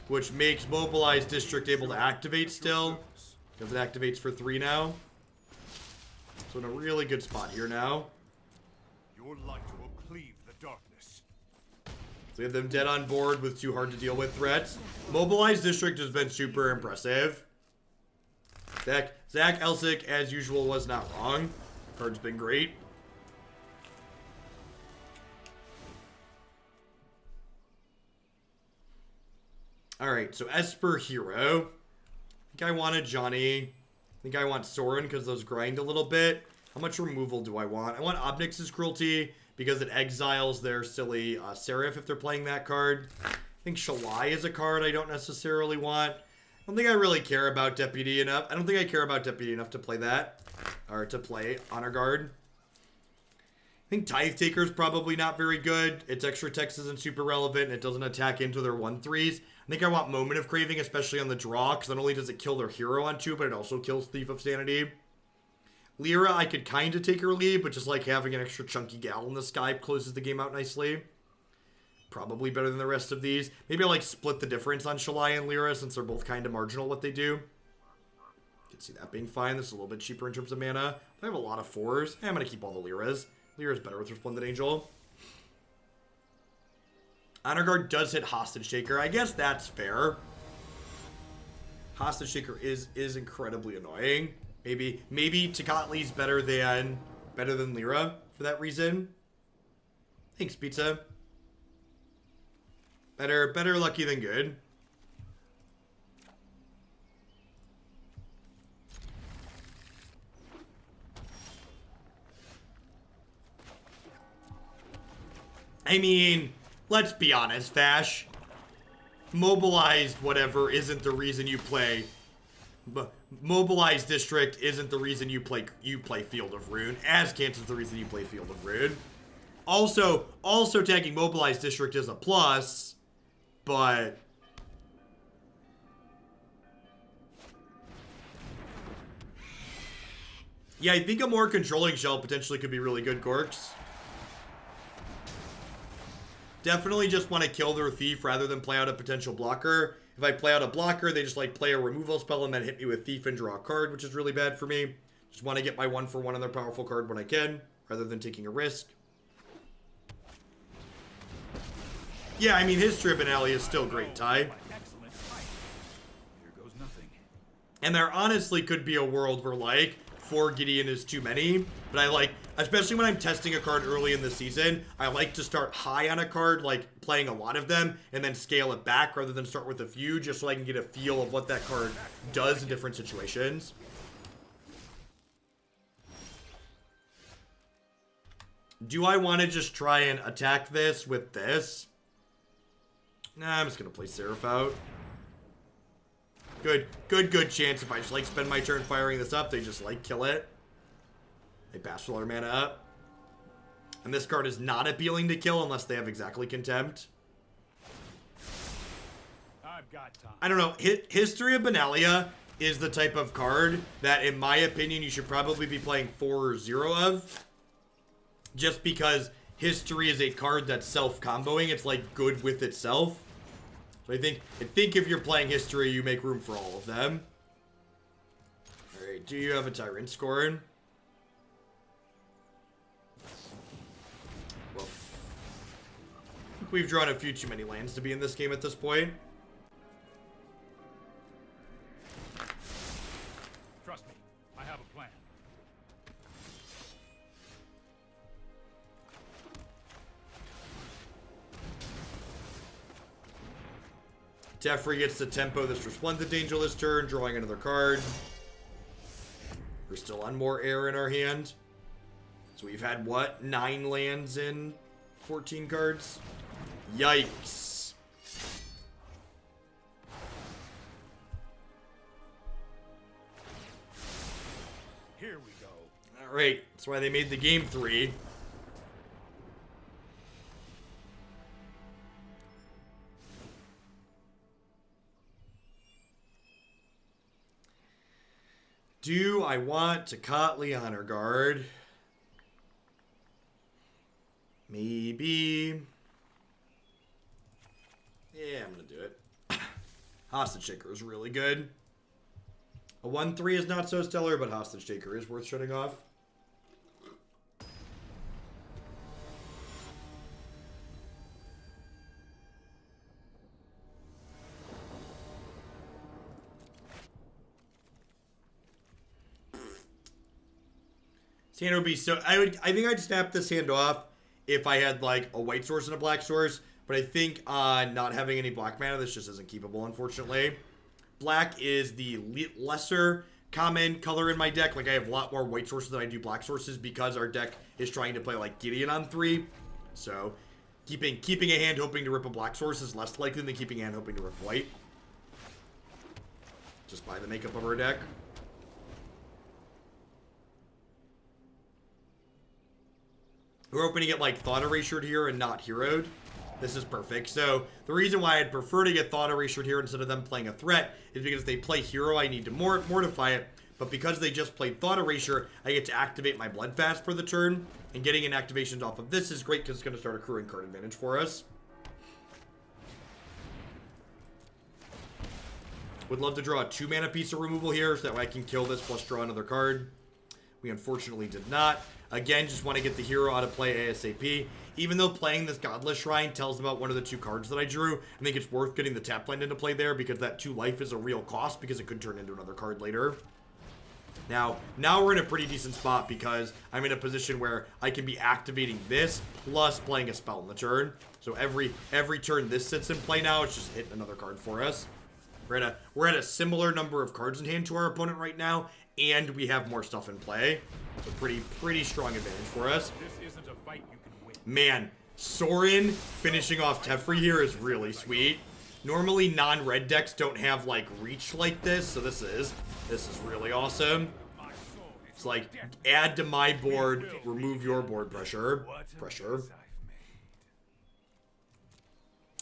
which makes Mobilized District able to activate still. Because it activates for 3 now. So in a really good spot here now. Your light will cleave the darkness. So we have them dead on board with 2 hard to deal with threats. Mobilized District has been super impressive. Zach Elsick, as usual, was not wrong. Card's been great. Alright, so Esper Hero. I think I want Ajani. I think I want Sorin because those grind a little bit. How much removal do I want? I want Obnix's Cruelty because it exiles their silly Seraph if they're playing that card. I think Shalai is a card I don't necessarily want. I don't think I really care about Deputy enough. I don't think I care about Deputy enough to play that. Or to play Honor Guard. I think Tithe Taker is probably not very good. Its extra text isn't super relevant and it doesn't attack into their 1/3s. I think I want Moment of Craving, especially on the draw, because not only does it kill their hero on 2, but it also kills Thief of Sanity. Lyra, I could kind of take her lead, but just like having an extra chunky gal in the sky closes the game out nicely. Probably better than the rest of these. Maybe I'll like split the difference on Shalai and Lyra since they're both kind of marginal what they do. You can see that being fine. This is a little bit cheaper in terms of mana. I have a lot of 4s. I'm going to keep all the Lyras. Lyra's better with Resplendent Angel. Honor Guard does hit Hostage Taker. I guess that's fair. Hostage Taker is incredibly annoying. Maybe Tocatli's better than Lyra for that reason. Thanks, Pizza. Better lucky than good. I mean, let's be honest, Vash. Mobilized whatever isn't the reason you play. Mobilized District isn't the reason you play Field of Ruin. Azcant is the reason you play Field of Ruin. Also tagging Mobilized District is a plus, but yeah, I think a more controlling shell potentially could be really good, Gorks. Definitely just want to kill their Thief rather than play out a potential blocker. If I play out a blocker, they just like play a removal spell and then hit me with Thief and draw a card, which is really bad for me. Just want to get my 1/1 on their powerful card when I can, rather than taking a risk. Yeah, I mean, his Tribunal is still great, Ty. And there honestly could be a world where, like, 4 Gideon is too many, but I like, especially when I'm testing a card early in the season, I like to start high on a card, like playing a lot of them, and then scale it back rather than start with a few, just so I can get a feel of what that card does in different situations. Do I want to just try and attack this with this? Nah, I'm just going to play Seraph out. Good chance if I just like spend my turn firing this up, they just like kill it. They pass all their mana up. And this card is not appealing to kill unless they have exactly Contempt. I've got time. I don't know. History of Benalia is the type of card that, in my opinion, you should probably be playing 4 or 0 of. Just because History is a card that's self-comboing. It's like good with itself. So I think if you're playing History, you make room for all of them. Alright, do you have a Tyrant scoring? Well, I think we've drawn a few too many lands to be in this game at this point. Trust me, I have a plan. Teferi gets to tempo this Resplendent Angel this turn, drawing another card. We're still on more air in our hand. So we've had, what, 9 lands in 14 cards? Yikes. Here we go. Alright, that's why they made the game 3. Do I want Tocatli Honor Guard? Maybe. Yeah, I'm gonna do it. Hostage Taker is really good. A 1/3 is not so stellar, but Hostage Taker is worth shutting off. This hand would be so... I think I'd snap this hand off if I had, like, a white source and a black source. But I think not having any black mana, this just isn't keepable, unfortunately. Black is the lesser common color in my deck. Like, I have a lot more white sources than I do black sources because our deck is trying to play, like, Gideon on 3. So, keeping a hand hoping to rip a black source is less likely than keeping a hand hoping to rip white. Just by the makeup of our deck. We're hoping to get, like, Thought Erasered here and not Heroed. This is perfect. So, the reason why I'd prefer to get Thought Erasered here instead of them playing a threat is because if they play Hero, I need to mortify it. But because they just played Thought Erasure, I get to activate my Bloodfast for the turn. And getting an activation off of this is great because it's going to start accruing card advantage for us. Would love to draw a 2-mana piece of removal here so that way I can kill this plus draw another card. We unfortunately did not. Again, just want to get the hero out of play ASAP. Even though playing this Godless Shrine tells about one of the 2 cards that I drew, I think it's worth getting the tap land into play there because that 2 life is a real cost because it could turn into another card later. Now we're in a pretty decent spot because I'm in a position where I can be activating this plus playing a spell in the turn. So every turn this sits in play now, it's just hitting another card for us. We're at a similar number of cards in hand to our opponent right now, and we have more stuff in play. So pretty strong advantage for us. This isn't a fight you can win. Man, Sorin finishing off Teferi here is really sweet. Normally non-red decks don't have like reach like this, so this is really awesome. It's like add to my board, remove your board pressure.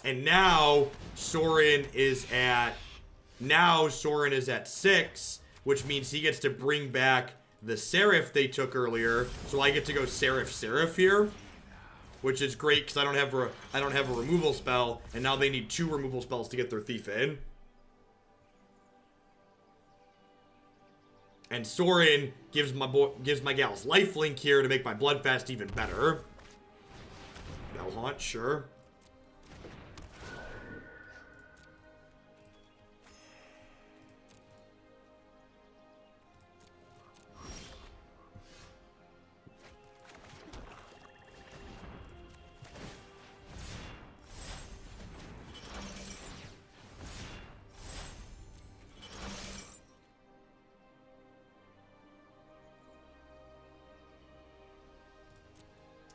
And now Sorin is at 6, which means he gets to bring back the Seraph they took earlier, so I get to go Seraph here, which is great because I don't have a removal spell, and now they need 2 removal spells to get their Thief in. And Sorin gives my gals lifelink here to make my Bloodfast even better. Bellhaunt, sure.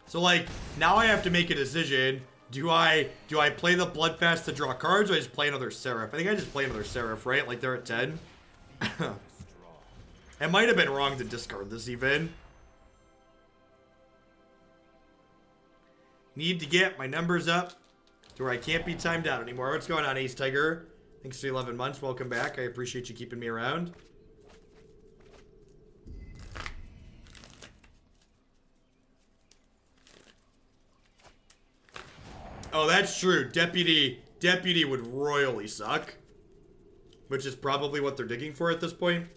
So like, now I have to make a decision. Do I play the Bloodfast to draw cards, or I just play another Seraph? I think I just play another Seraph, right? Like they're at 10. I might have been wrong to discard this even. Need to get my numbers up to where I can't be timed out anymore. What's going on, Ace Tiger? Thanks for 11 months. Welcome back. I appreciate you keeping me around. Oh, that's true. Deputy would royally suck. Which is probably what they're digging for at this point.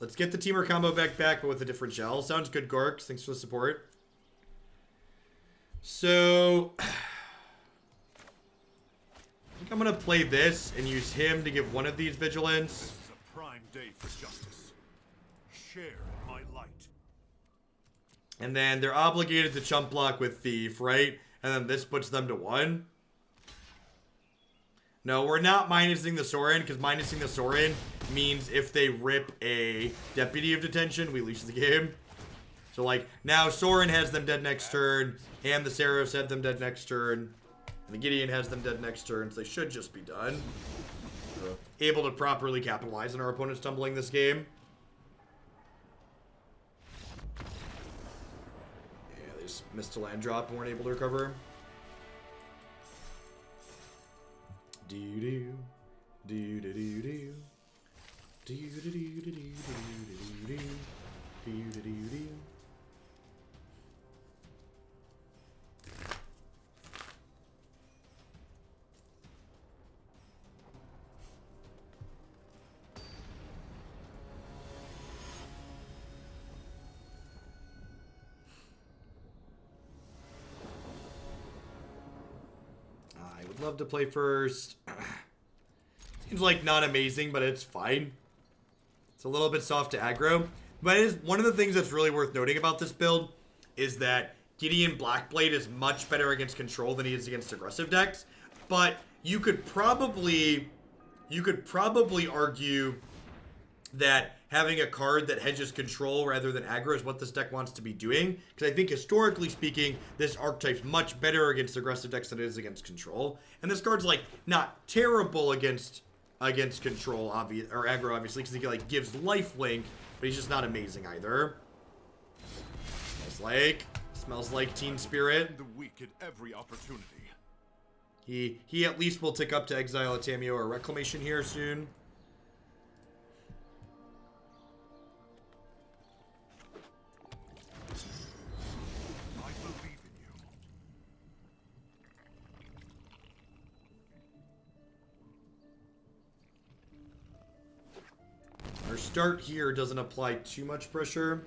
Let's get the Teamer combo back, but with a different shell. Sounds good, Gorks. Thanks for the support. So, I think I'm going to play this and use him to give one of these Vigilance. This is a prime day for justice. Share in my light. And then they're obligated to chump block with Thief, right? And then this puts them to 1. No, we're not minusing the Sorin, because minusing the Sorin means if they rip a Deputy of Detention, we lose the game. So, like, now Sorin has them dead next turn, and the Seraphs had them dead next turn, and the Gideon has them dead next turn, so they should just be done. So, able to properly capitalize on our opponents tumbling this game. Yeah, they just missed a land drop and weren't able to recover. Do do do do do do do do do do do do do do do. I would love to play first. Seems like not amazing, but it's fine. It's a little bit soft to aggro. But it is one of the things that's really worth noting about this build is that Gideon Blackblade is much better against control than he is against aggressive decks. But you could probably argue that having a card that hedges control rather than aggro is what this deck wants to be doing. Because I think historically speaking, this archetype's much better against aggressive decks than it is against control. And this card's like not terrible against control, or aggro, obviously, because he like gives lifelink, but he's just not amazing either. Smells like Teen Spirit. The weak at every opportunity. He at least will tick up to exile a Tameo or Reclamation here soon. I believe in you. Our start here doesn't apply too much pressure.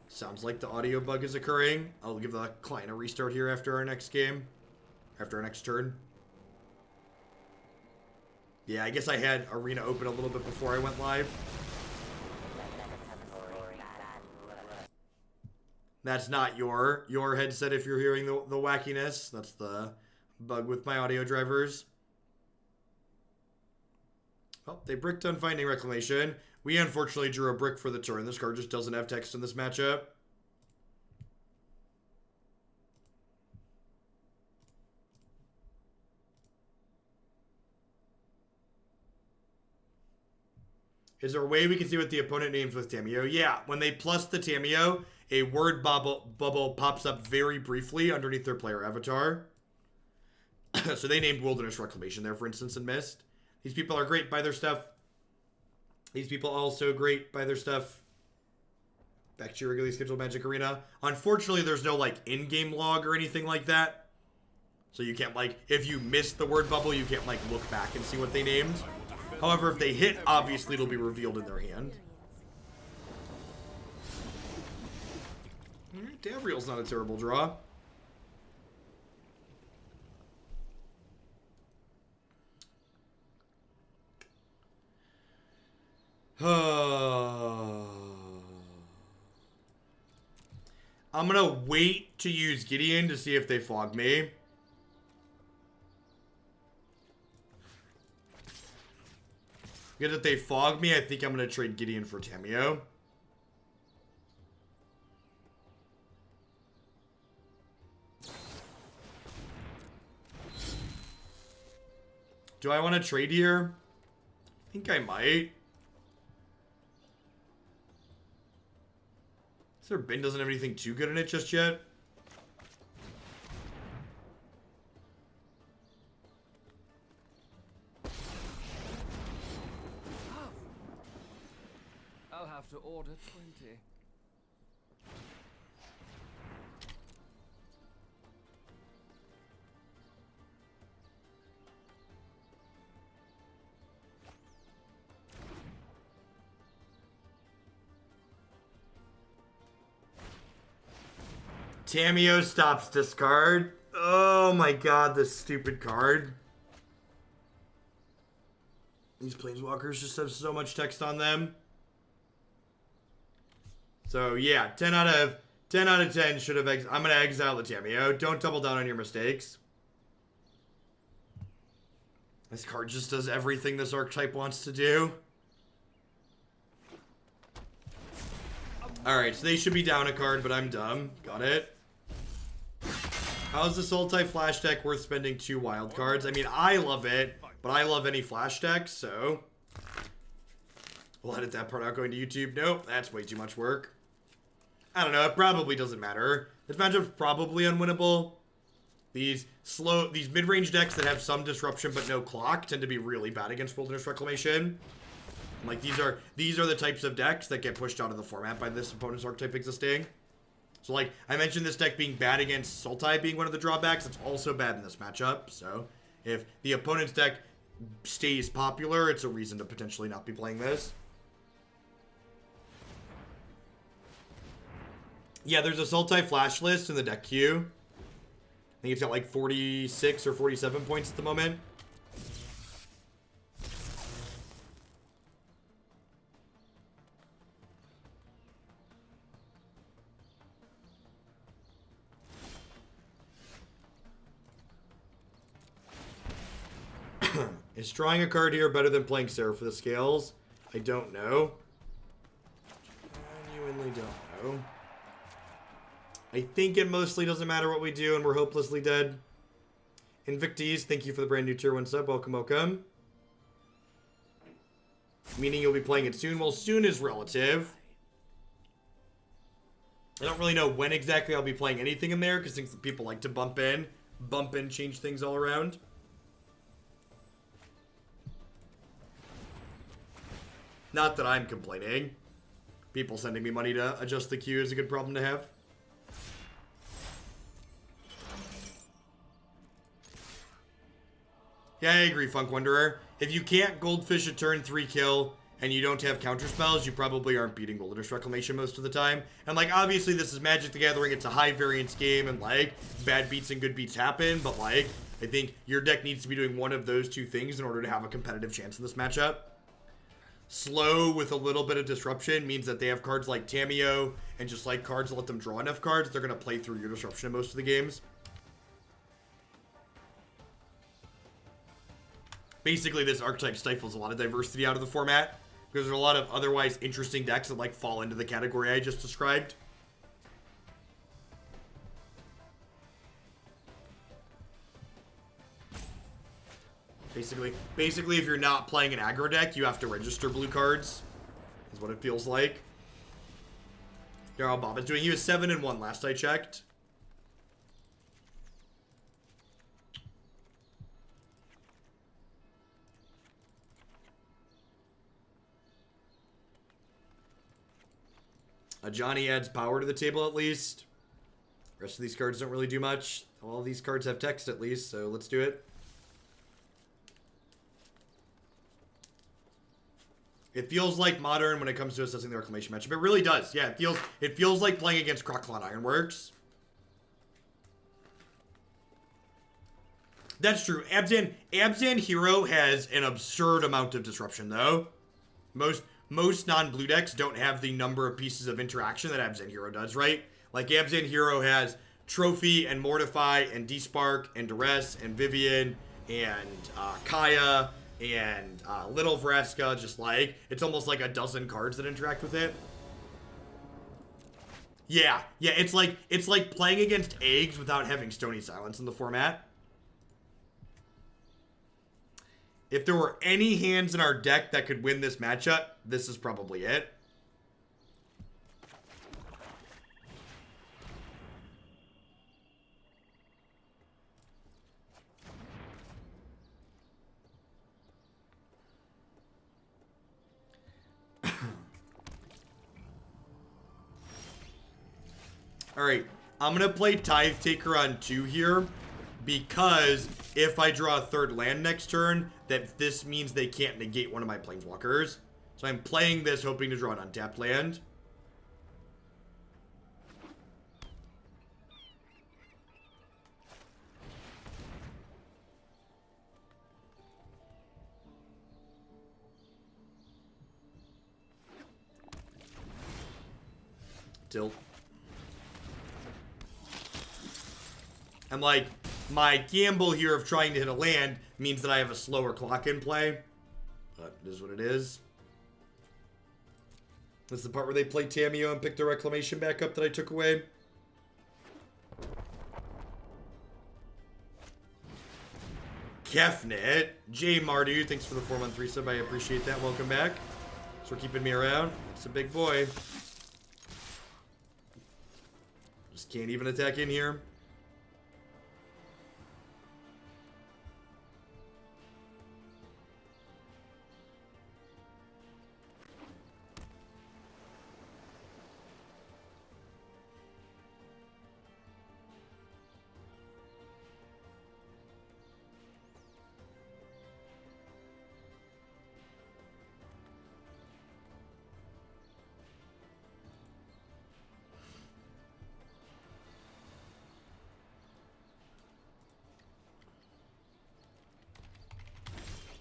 Sounds like the audio bug is occurring. I'll give the client a restart here after our next game. After our next turn. Yeah, I guess I had Arena open a little bit before I went live. That's not your headset if you're hearing the wackiness. That's the bug with my audio drivers. Oh, they bricked on Finding Reclamation. We unfortunately drew a brick for the turn. This card just doesn't have text in this matchup. Is there a way we can see what the opponent names with Tameo? Yeah, when they plus the Tameo, a word bubble pops up very briefly underneath their player avatar. So they named Wilderness Reclamation there, for instance, and missed. These people are great by their stuff. These people also great by their stuff. Back to your regularly scheduled Magic Arena. Unfortunately, there's no, like, in-game log or anything like that. So you can't, like, if you missed the word bubble, you can't, like, look back and see what they named. However, if they hit, obviously it'll be revealed in their hand. Davriel's not a terrible draw. I'm gonna wait to use Gideon to see if they fog me. Good that they fog me. I think I'm going to trade Gideon for Tamiyo. Do I want to trade here? I think I might. Their bin doesn't have anything too good in it just yet. I'll have to order 20. Tamiyo stops discard. Oh my god, this stupid card. These planeswalkers just have so much text on them. So yeah, 10 out of 10 should have I'm gonna exile the Tamiyo. Don't double down on your mistakes. This card just does everything this archetype wants to do. Alright, so they should be down a card, but I'm dumb. Got it. How's the Sultai Flash deck worth spending 2 wild cards? I mean, I love it, but I love any Flash deck, so... We'll edit that part out going to YouTube. Nope, that's way too much work. I don't know, it probably doesn't matter. This matchup's probably unwinnable. These mid-range decks that have some disruption but no clock tend to be really bad against Wilderness Reclamation. Like, these are the types of decks that get pushed out of the format by this opponent's archetype existing. So, like, I mentioned this deck being bad against Sultai being one of the drawbacks. It's also bad in this matchup. So, if the opponent's deck stays popular, it's a reason to potentially not be playing this. Yeah, there's a Sultai Flash list in the deck queue. I think it's got like 46 or 47 points at the moment. Is drawing a card here better than playing Seraph for the scales? I don't know. Genuinely don't know. I think it mostly doesn't matter what we do and we're hopelessly dead. Invictees, thank you for the brand new tier 1 sub. Welcome, welcome. Meaning you'll be playing it soon. Well, soon is relative. I don't really know when exactly I'll be playing anything in there because people like to bump in, change things all around. Not that I'm complaining. People sending me money to adjust the queue is a good problem to have. Yeah, I agree, Funk Wanderer. If you can't Goldfish a turn 3 kill and you don't have counter spells, you probably aren't beating Wilderness Reclamation most of the time. And, like, obviously this is Magic the Gathering. It's a high variance game and, like, bad beats and good beats happen. But, like, I think your deck needs to be doing one of those two things in order to have a competitive chance in this matchup. Slow with a little bit of disruption means that they have cards like Tamiyo and just like cards that let them draw enough cards, they're going to play through your disruption in most of the games. Basically, this archetype stifles a lot of diversity out of the format because there's a lot of otherwise interesting decks that like fall into the category I just described. Basically, if you're not playing an aggro deck, you have to register blue cards. Is what it feels like. Darryl Bob is doing. He was 7-1 last I checked. Ajani adds power to the table at least. The rest of these cards don't really do much. All these cards have text at least, so let's do it. It feels like Modern when it comes to assessing the Reclamation matchup. It really does. Yeah, it feels like playing against Crocklon Ironworks. That's true. Abzan Hero has an absurd amount of disruption, though. Most non-blue decks don't have the number of pieces of interaction that Abzan Hero does, right? Like, Abzan Hero has Trophy and Mortify and Despark and Duress and Vivian and Kaya and Little Vraska, just like, it's almost like a dozen cards that interact with it. Yeah, it's like playing against eggs without having Stony Silence in the format. If there were any hands in our deck that could win this matchup, this is probably it. Alright, I'm going to play Tithe Taker on 2 here, because if I draw a third land next turn, that this means they can't negate one of my Planeswalkers. So I'm playing this hoping to draw an untapped land. Tilt. I'm like, my gamble here of trying to hit a land means that I have a slower clock in play. But it is what it is. That's the part where they play Tamiyo and pick the Reclamation back up that I took away. Kefnet. J. Mardu, thanks for the 4-month resub. I appreciate that. Welcome back. Thanks for keeping me around. It's a big boy. Just can't even attack in here.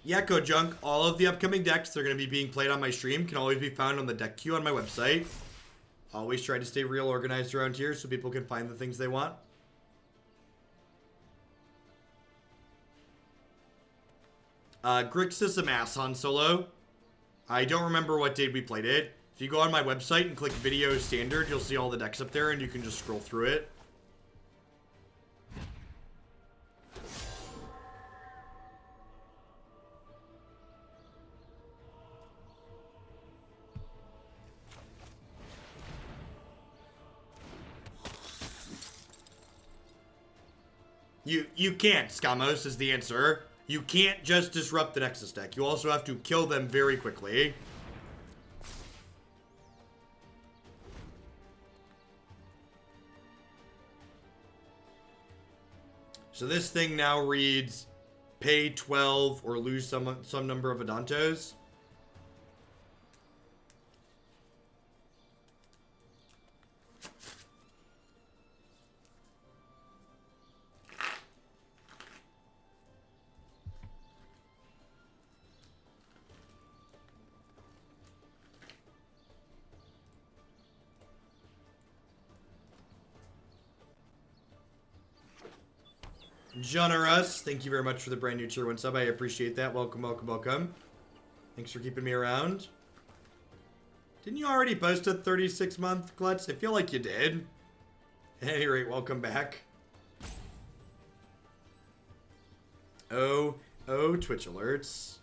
Yeah, Code Junk, all of the upcoming decks that are going to be being played on my stream can always be found on the deck queue on my website. Always try to stay real organized around here so people can find the things they want. Grixis Amass Han Solo. I don't remember what date we played it. If you go on my website and click Video Standard, you'll see all the decks up there and you can just scroll through it. You can't, Skamos, is the answer. You can't just disrupt the Nexus deck. You also have to kill them very quickly. So this thing now reads, pay 12 or lose some number of Adantos. Generous, thank you very much for the brand new tier 1 sub. I appreciate that. Welcome, welcome, welcome. Thanks for keeping me around. Didn't you already post a 36-month Klutz? I feel like you did. At any rate, welcome back. Oh, Twitch alerts.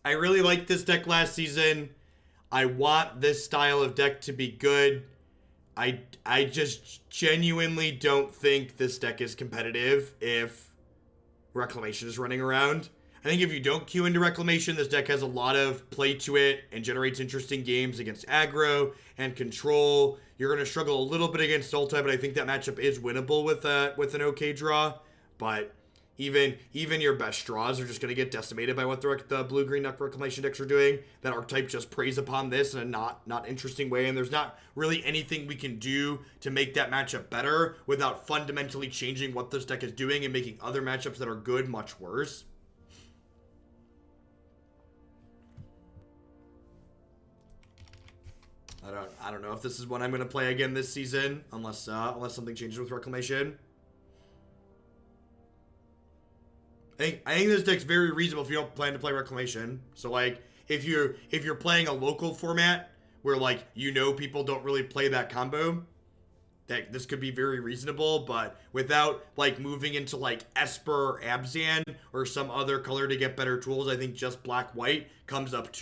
I really liked this deck last season. I want this style of deck to be good. I just genuinely don't think this deck is competitive if Reclamation is running around. I think if you don't queue into Reclamation, this deck has a lot of play to it and generates interesting games against aggro and control. You're going to struggle a little bit against Sultai, but I think that matchup is winnable with an okay draw. But even your best draws are just going to get decimated by what the blue-green Reclamation decks are doing. That archetype just preys upon this in a not interesting way, and there's not really anything we can do to make that matchup better without fundamentally changing what this deck is doing and making other matchups that are good much worse. I don't know if this is what I'm going to play again this season, unless something changes with Reclamation. I think this deck's very reasonable if you don't plan to play Reclamation. So, like, if you're playing a local format where, like, people don't really play that combo, that this could be very reasonable. But without, like, moving into, like, Esper or Abzan or some other color to get better tools, I think just black-white comes up too